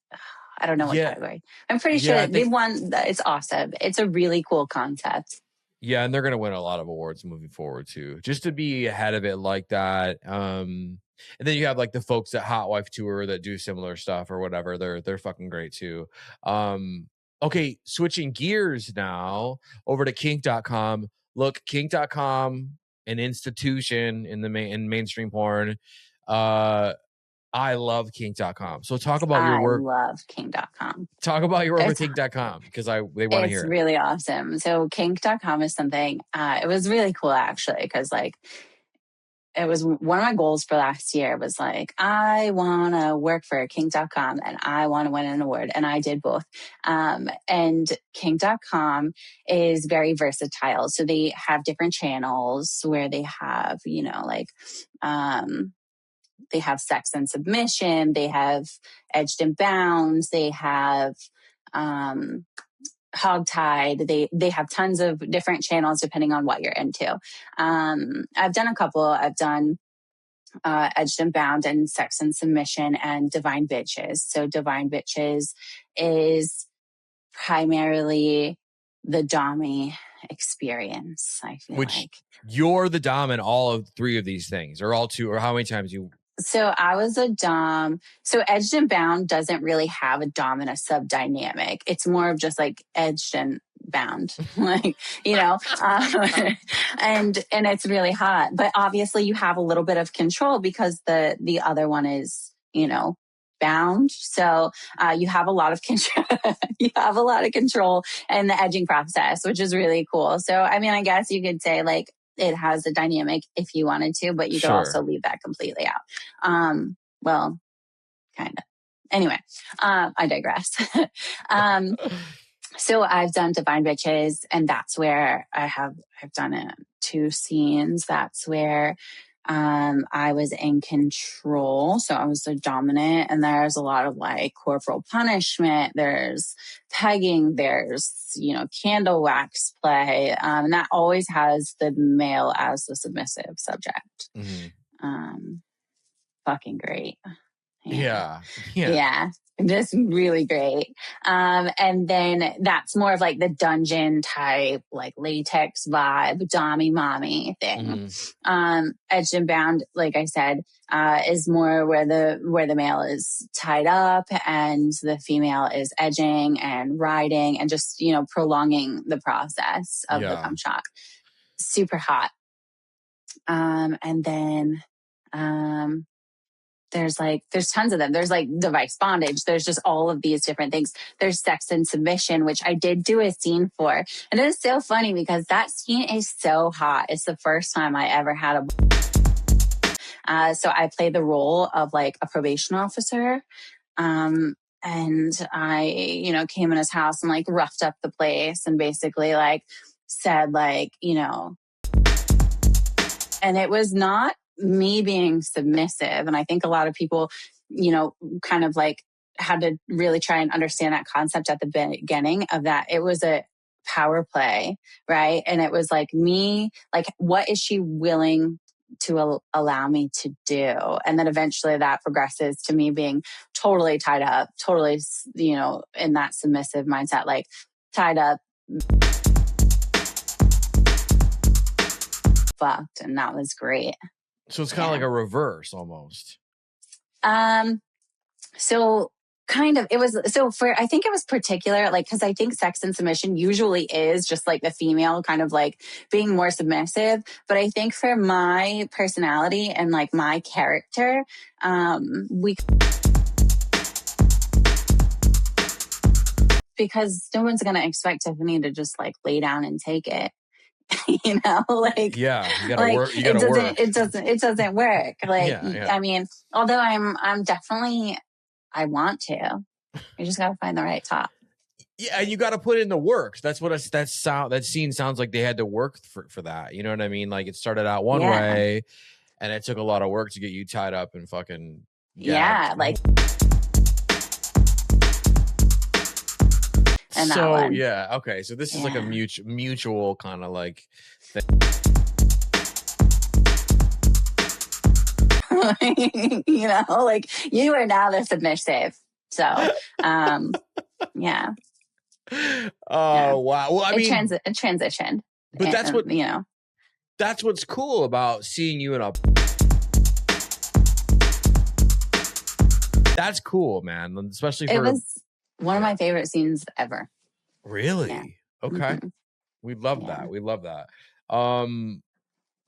I don't know what category. I'm pretty sure they won. It's awesome. It's a really cool concept.
Yeah, and they're gonna win a lot of awards moving forward too, just to be ahead of it like that. And then you have like the folks at Hot Wife Tour that do similar stuff or whatever. They're fucking great too. Okay, switching gears now over to kink.com. Look, kink.com, an institution in mainstream porn. I love kink.com. So talk about your work.
I love kink.com.
Talk about your work with kink.com because they want to hear it.
It's really awesome. So kink.com is something, it was really cool actually, because like it was one of my goals for last year was like, I want to work for kink.com and I want to win an award. And I did both. And kink.com is very versatile. So they have different channels where they have, they have sex and submission. They have edged and bound. They have hogtied. They have tons of different channels depending on what you're into. I've done a couple. I've done edged and bound and sex and submission and divine bitches. So divine bitches is primarily the dommy experience. I feel like
you're the dom in all of three of these things, or all two, or how many times you.
So I was a dom. So edged and bound doesn't really have a dom and a sub dynamic. It's more of just like edged and bound, and it's really hot. But obviously you have a little bit of control because the other one is, bound. So you have a lot of control. You have a lot of control in the edging process, which is really cool. So I mean, I guess you could say like it has a dynamic if you wanted to, but you could also leave that completely out. Well, kind of. Anyway, I digress. So I've done divine bitches, and that's where I've done it 2 scenes. That's where I was in control. So I was the dominant, and there's a lot of like corporal punishment. There's pegging. There's, candle wax play. And that always has the male as the submissive subject.
Mm-hmm.
Fucking great.
Yeah.
Just really great. And then that's more of like the dungeon type, like latex vibe, dommy mommy thing. Mm-hmm. Edged and bound, like I said, is more where the male is tied up and the female is edging and riding and just, prolonging the process of the cum shot. Super hot. And then, there's tons of them. There's like device bondage. There's just all of these different things. There's sex and submission, which I did do a scene for. And it is so funny because that scene is so hot. It's the first time I ever had so I played the role of like a probation officer. And I, came in his house and like roughed up the place and basically like said like, and it was not me being submissive. And I think a lot of people, kind of like had to really try and understand that concept at the beginning of that. It was a power play, right? And it was like me, like, what is she willing to allow me to do? And then eventually that progresses to me being totally tied up, totally, in that submissive mindset, like tied up, fucked. And that was great.
So it's kind of like a reverse almost.
So Kind of. It was I think it was particular, like, because I think Sex and Submission usually is just like the female kind of like being more submissive. But I think for my personality and like my character, because no one's going to expect Tiffani to just like lay down and take it. You know, like,
yeah, you gotta
like,
work. You gotta work.
It doesn't work. Like,
Yeah.
I mean, although I'm definitely, I want to. You just got to find the right top.
Yeah, and you got to put in the work. That's what that scene sounds like. They had to work for that. You know what I mean? Like, it started out one way, and it took a lot of work to get you tied up and fucking gagged.
Like. And
so
that one.
yeah, okay. So this is like a mutual kind of like thing.
You know, like, you are now the submissive. So, yeah.
Oh, wow. Well, I mean,
it transitioned.
But that's what,
you know,
that's what's cool about seeing you in a. That's cool, man. Especially for.
It was one of my favorite scenes ever.
Really?
Yeah.
Okay.
Mm-hmm.
We love that. We love that.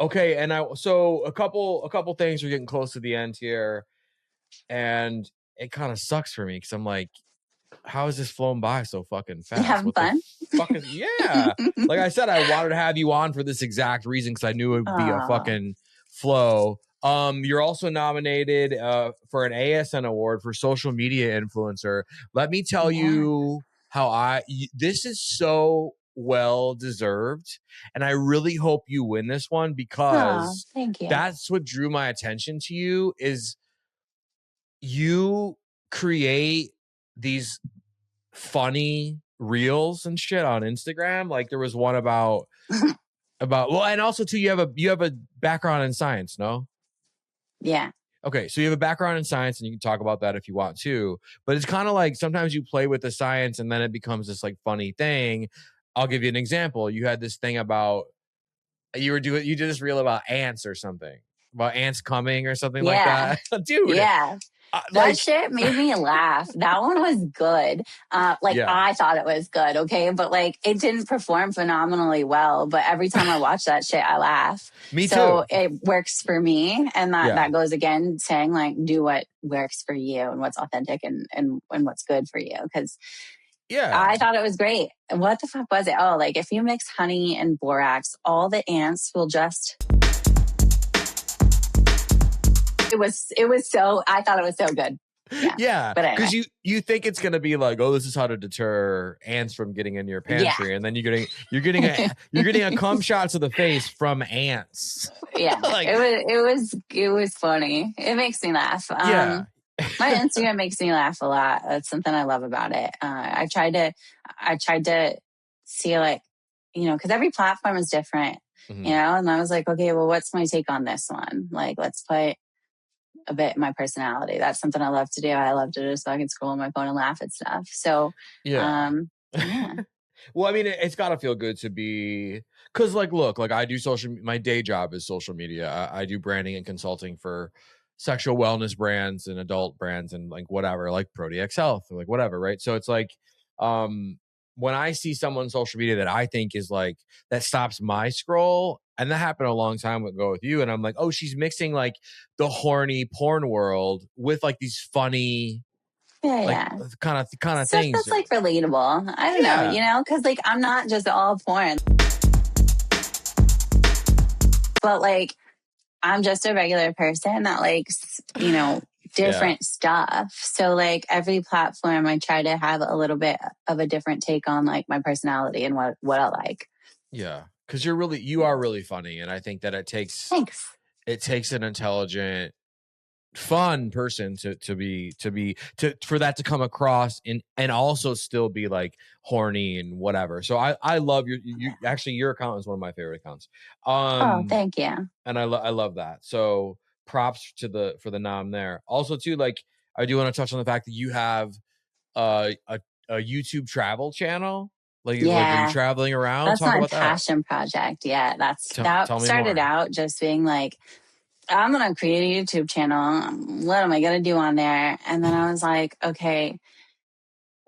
Okay. And so a couple things, we're getting close to the end here, and it kind of sucks for me because I'm like, how is this flown by so fucking fast?
You having fun?
Yeah. Like I said, I wanted to have you on for this exact reason because I knew it would be a fucking flow. You're also nominated for an ASN award for social media influencer. Let me tell you how this is so well deserved, and I really hope you win this one because
thank you.
That's what drew my attention to you. Is you create these funny reels and shit on Instagram. Like there was one about well, and also too, you have a background in science, no?
Yeah.
Okay, so you have a background in science, and you can talk about that if you want to. But it's kind of like sometimes you play with the science, and then it becomes this like funny thing. I'll give you an example. You had this thing about you did this reel about ants or something, about ants coming or something like that, dude.
Yeah. That shit made me laugh. That one was good. I thought it was good, okay? But like, it didn't perform phenomenally well. But every time I watch that shit, I laugh.
Me too.
So it works for me. And that goes again, saying like, do what works for you and what's authentic and what's good for you. Because I thought it was great. What the fuck was it? Oh, like if you mix honey and borax, all the ants will just... I thought it was so good.
Yeah.
But
because you think it's gonna be like, oh, this is how to deter ants from getting in your pantry, and then you're getting a cum shot to the face from ants.
Yeah.
Like,
it was funny. It makes me laugh. My Instagram makes me laugh a lot. That's something I love about it. I tried to see, like, you know, because every platform is different, you know, and I was like, okay, well, what's my take on this one? Like, let's put a bit my personality. That's something I love to do. I love to just fucking scroll on my phone and laugh at stuff. So
well, I mean, it's got to feel good to be, because like, look, like I do my day job is social media. I do branding and consulting for sexual wellness brands and adult brands and like whatever, like ProDX Health or like whatever, right? So it's like, when I see someone on social media that I think is like, that stops my scroll, and that happened a long time ago with you, and I'm like, oh, she's mixing like the horny porn world with like these funny, kind of
stuff
things.
That's like relatable. I don't know, you know, because like I'm not just all porn, but like I'm just a regular person that likes, you know, different stuff. So like every platform, I try to have a little bit of a different take on like my personality and what I like.
Yeah, because you are really funny, and I think that it takes an intelligent, fun person for that to come across and also still be like horny and whatever. So I love your account is one of my favorite accounts.
Thank you.
And I love that. So props for the nom there. Also too, like I do want to touch on the fact that you have a YouTube travel channel. Like are you traveling around?
That's
Talk
my
about
passion project. Yeah, that started out just being like, I'm going to create a YouTube channel. What am I going to do on there? And then I was like, okay,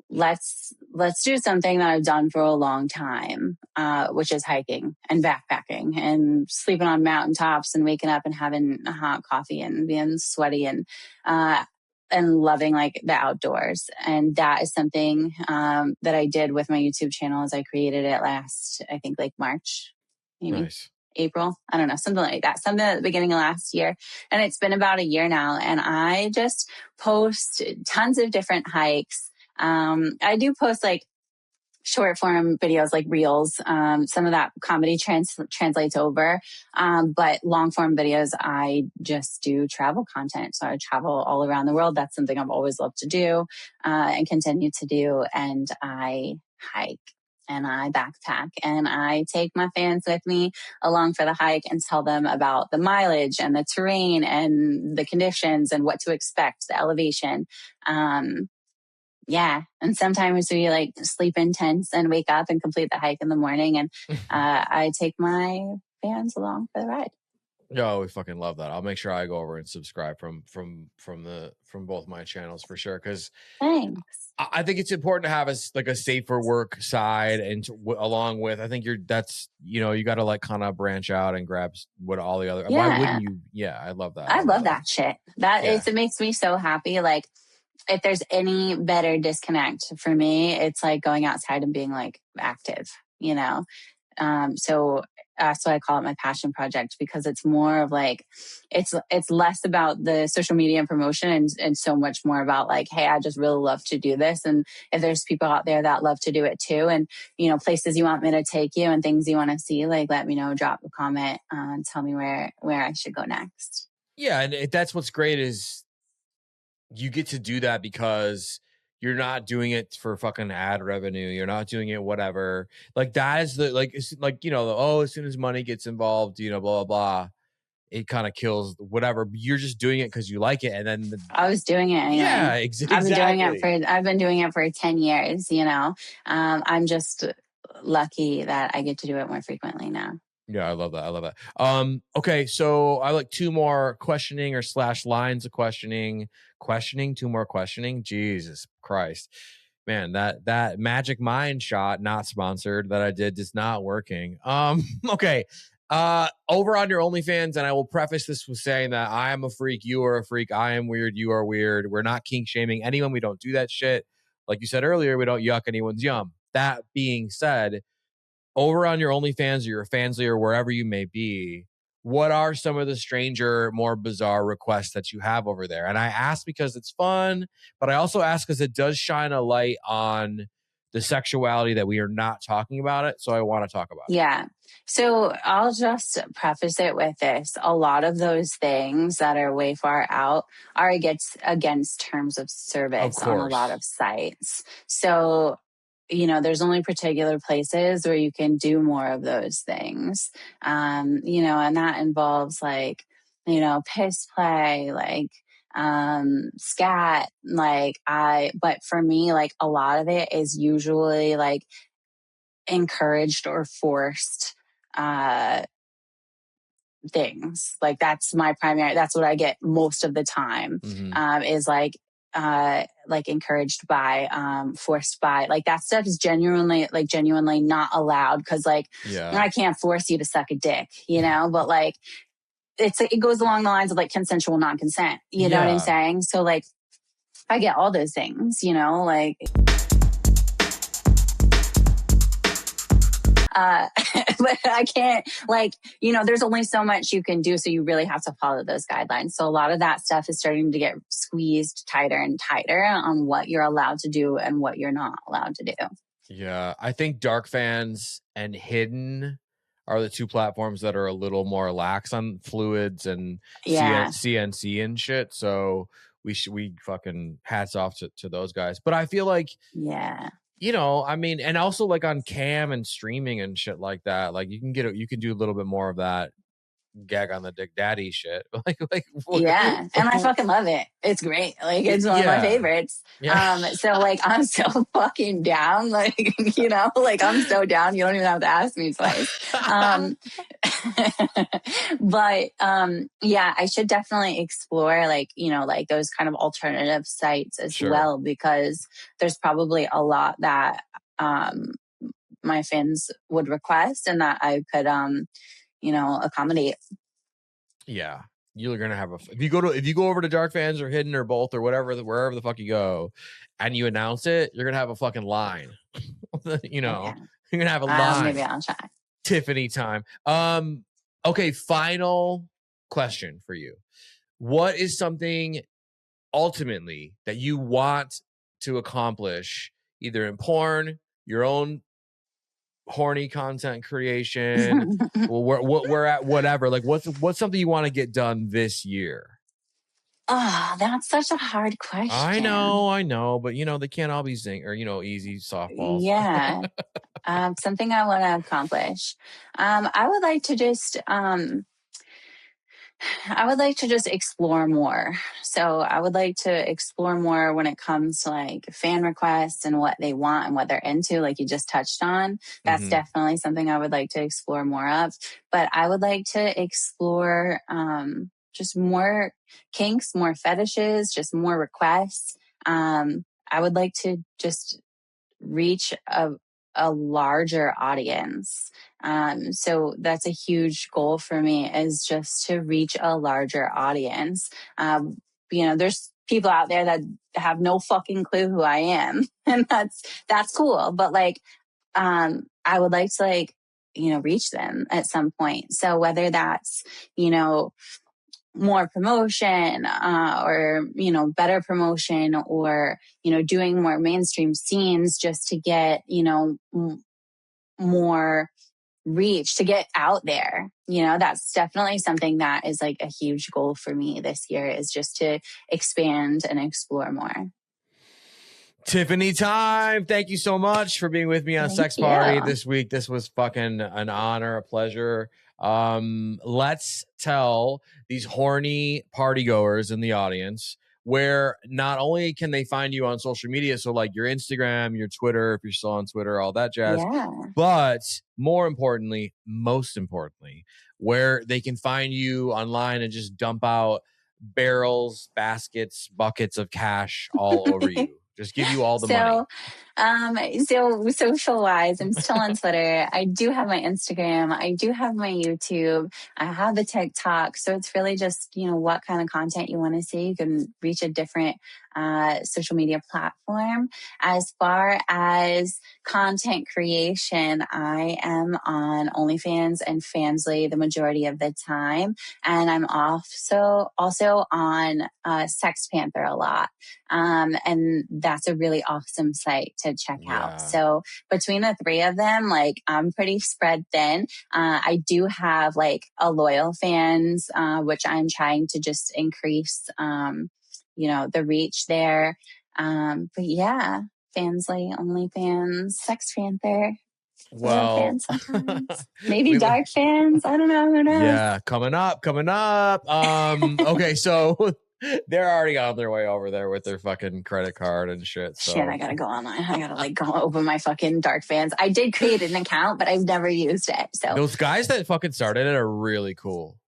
let's do something that I've done for a long time, which is hiking and backpacking and sleeping on mountaintops and waking up and having a hot coffee and being sweaty and loving like the outdoors. And that is something that I did with my YouTube channel as I created it last, I think like March, maybe.
Nice.
April, I don't know, something like that, something at the beginning of last year. And it's been about a year now. And I just post tons of different hikes. I do post like short form videos, like reels. Some of that comedy translates over. But long form videos, I just do travel content. So I travel all around the world. That's something I've always loved to do, and continue to do. And I hike and I backpack and I take my fans with me along for the hike and tell them about the mileage and the terrain and the conditions and what to expect, the elevation. Yeah. And sometimes we like sleep in tents and wake up and complete the hike in the morning. And I take my fans along for the ride.
Yo, we fucking love that. I'll make sure I go over and subscribe from both my channels for sure. Cause
Thanks.
I think it's important to have a safer work side and along with, I think that's, you got to like kind of branch out and grab what all the other, why wouldn't you? Yeah. I love that.
I love that shit. It makes me so happy. Like if there's any better disconnect for me, it's like going outside and being like active, So that's why I call it my passion project, because it's more of like, it's less about the social media and promotion and so much more about like, hey, I just really love to do this. And if there's people out there that love to do it too, and, places you want me to take you and things you want to see, like, let me know, drop a comment, and tell me where I should go next.
Yeah. And that's what's great is you get to do that because you're not doing it for fucking ad revenue. You're not doing it whatever. Like that is as soon as money gets involved, blah, blah, blah. It kind of kills whatever. You're just doing it because you like it. And then
I was doing it anyway.
Yeah, exactly.
I've been doing it for 10 years, I'm just lucky that I get to do it more frequently now.
Yeah, I love that. Okay, so I like two more questioning or / lines of questioning, two more questioning. Jesus Christ, man, that magic mind shot, not sponsored, that I did is not working. Okay, over on your OnlyFans, and I will preface this with saying that I am a freak, you are a freak, I am weird, you are weird. We're not kink shaming anyone. We don't do that shit. Like you said earlier, we don't yuck anyone's yum. That being said, over on your OnlyFans or your Fansly or wherever you may be, what are some of the stranger, more bizarre requests that you have over there? And I ask because it's fun, but I also ask because it does shine a light on the sexuality that we are not talking about it. So I want to talk about it.
Yeah. So I'll just preface it with this. A lot of those things that are way far out are against terms of service on a lot of sites. So there's only particular places where you can do more of those things. And that involves like, piss play, like, scat, but for me, like a lot of it is usually like encouraged or forced, things. Like that's what I get most of the time, is like encouraged by, forced by, like that stuff is genuinely not allowed. Cause like, I can't force you to suck a dick, but like, it goes along the lines of like consensual non-consent, you know what I'm saying? So like, I get all those things, like, but I can't, like, there's only so much you can do. So you really have to follow those guidelines. So a lot of that stuff is starting to get squeezed tighter and tighter on what you're allowed to do and what you're not allowed to do.
Yeah. I think Dark Fans and Hidden are the two platforms that are a little more lax on fluids and CNC and shit. So we fucking hats off to those guys. But I feel like, I mean, and also like on cam and streaming and shit like that, like you can do a little bit more of that gag on the dick daddy shit.
And I fucking love it. It's great. Like it's one of my favorites. So like I'm so fucking down. Like, like I'm so down. You don't even have to ask me twice. But yeah, I should definitely explore like, like those kind of alternative sites as
Sure.
well, because there's probably a lot that my fans would request and that I could accommodate.
Yeah. You're gonna have if you go over to Dark Fans or Hidden or both or wherever wherever the fuck you go, and you announce it, you're gonna have a fucking line.
Okay.
You're gonna have a line.
Maybe I'll try.
Tiffani time. Okay, final question for you. What is something ultimately that you want to accomplish, either in porn, your own horny content creation, or we're at whatever? Like, what's something you want to get done this year?
Oh, that's such a hard question.
I know, but they can't all be easy softballs.
Yeah. Something I want to accomplish. I would like to just explore more. So I would like to explore more when it comes to like fan requests and what they want and what they're into, like you just touched on. That's definitely something I would like to explore more of. But I would like to explore just more kinks, more fetishes, just more requests. I would like to just reach a larger audience. So that's a huge goal for me, is just to reach a larger audience. There's people out there that have no fucking clue who I am, and that's cool. But like, I would like to reach them at some point. So whether that's, more promotion or better promotion, or doing more mainstream scenes just to get more reach, to get out there. That's definitely something that is like a huge goal for me this year, is just to expand and explore more.
Tiffani time. Thank you so much for being with me on Sex Party this week. This was fucking an honor, a pleasure. Let's tell these horny partygoers in the audience where not only can they find you on social media, so like your Instagram, your Twitter, if you're still on Twitter, all that jazz, but most importantly, where they can find you online and just dump out barrels, baskets, buckets of cash all over you. Just give you all the money.
So social wise, I'm still on Twitter. I do have my Instagram. I do have my YouTube. I have the TikTok. So it's really just, what kind of content you want to see. You can reach a different social media platform. As far as content creation, I am on OnlyFans and Fansly the majority of the time. And I'm also on Sex Panther a lot. And that's a really awesome site to check out. So between the three of them, like, I'm pretty spread thin. I do have like a loyal fans, which I'm trying to just increase, the reach there. But yeah, Fansly, OnlyFans, Sex Panther.
Well,
fans sometimes. Maybe dark fans. I don't know. Who knows?
Yeah, coming up. Okay, so they're already on their way over there with their fucking credit card and shit. So.
Shit, I gotta go online. I gotta go open my fucking dark fans. I did create an account, but I've never used it. So
those guys that fucking started it are really cool.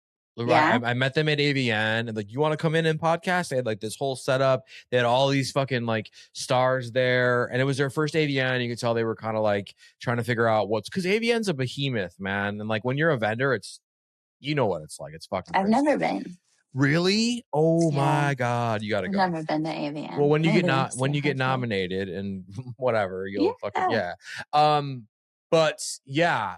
Yeah.
I met them at AVN, and like, you want to come in and podcast? They had like this whole setup. They had all these fucking like stars there, and it was their first AVN. You could tell they were kind of like trying to figure out because AVN's a behemoth, man. And like, when you're a vendor, it's what it's like. It's fucking crazy.
I've never been.
Really? Oh my God, you gotta go.
I've never been to AVN.
Well, when you get nominated and whatever, you'll fucking But yeah,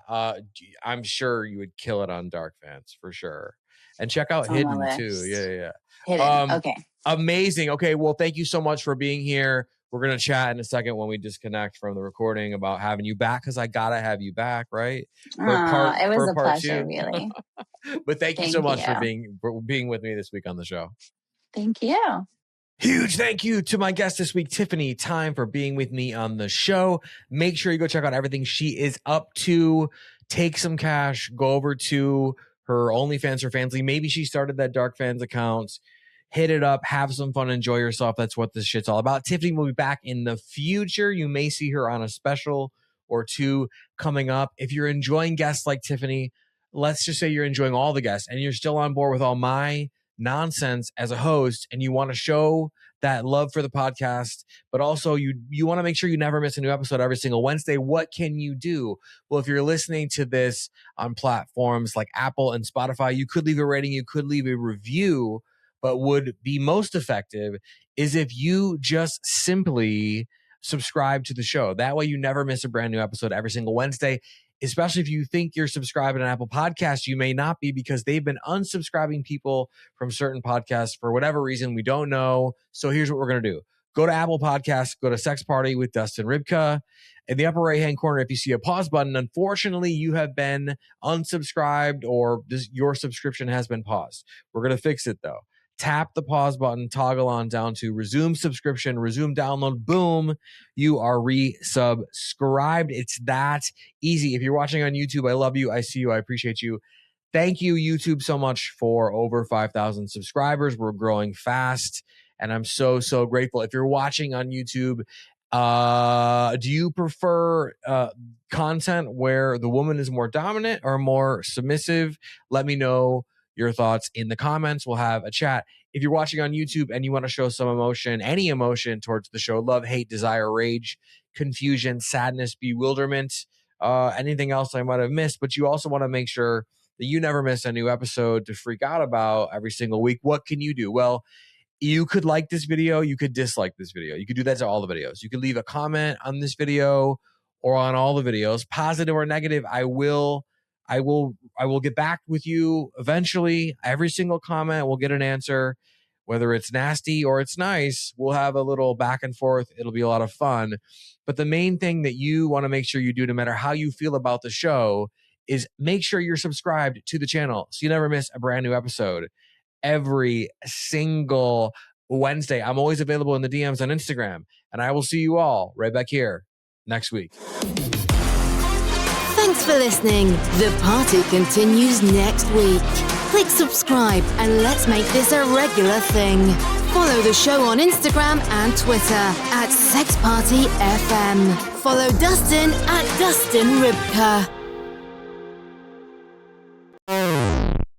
I'm sure you would kill it on Dark Fans for sure. And check out Hidden too. Yeah.
Hidden. Okay.
Amazing. Okay. Well, thank you so much for being here. We're going to chat in a second when we disconnect from the recording about having you back, because I got to have you back, right?
It was a pleasure, really.
But thank you so much for being with me this week on the show.
Thank you.
Huge thank you to my guest this week, Tiffani Time, for being with me on the show. Make sure you go check out everything she is up to. Take some cash. Go over to her OnlyFans or Fansly. Maybe she started that Dark Fans account. Hit it up. Have some fun. Enjoy yourself. That's what this shit's all about. Tiffani will be back in the future. You may see her on a special or two coming up. If you're enjoying guests like Tiffani, let's just say you're enjoying all the guests and you're still on board with all my nonsense as a host, and you want to show that love for the podcast, but also you want to make sure you never miss a new episode every single Wednesday, what can you do? Well, if you're listening to this on platforms like Apple and Spotify, you could leave a rating, you could leave a review, but would be most effective is if you just simply subscribe to the show. That way you never miss a brand new episode every single Wednesday. Especially if you think you're subscribed to an Apple podcast, you may not be, because they've been unsubscribing people from certain podcasts for whatever reason. We don't know. So here's what we're going to do. Go to Apple Podcasts, go to Sex Party with Dustin Rybka. In the upper right-hand corner, if you see a pause button, unfortunately, you have been unsubscribed or your subscription has been paused. We're going to fix it, though. Tap the pause button, toggle on down to resume subscription, resume download. Boom, you are resubscribed. It's that easy. If you're watching on YouTube, I love you. I see you. I appreciate you. Thank you, YouTube, so much for over 5,000 subscribers. We're growing fast, and I'm so, so grateful. If you're watching on YouTube, do you prefer content where the woman is more dominant or more submissive? Let me know your thoughts in the comments. We'll have a chat. If you're watching on YouTube and you want to show some emotion, any emotion towards the show, love, hate, desire, rage, confusion, sadness, bewilderment, anything else I might have missed, but you also want to make sure that you never miss a new episode to freak out about every single week, what can you do? Well, you could like this video, you could dislike this video. You could do that to all the videos. You could leave a comment on this video or on all the videos, positive or negative. I will get back with you eventually. Every single comment will get an answer, whether it's nasty or it's nice. We'll have a little back and forth. It'll be a lot of fun. But the main thing that you want to make sure you do, no matter how you feel about the show, is make sure you're subscribed to the channel so you never miss a brand new episode every single Wednesday. I'm always available in the DMs on Instagram, and I will see you all right back here next week.
Thanks for listening. The party continues next week. Click subscribe and let's make this a regular thing. Follow the show on Instagram and Twitter at SexPartyFM. Follow Dustin at Dustin Rybka.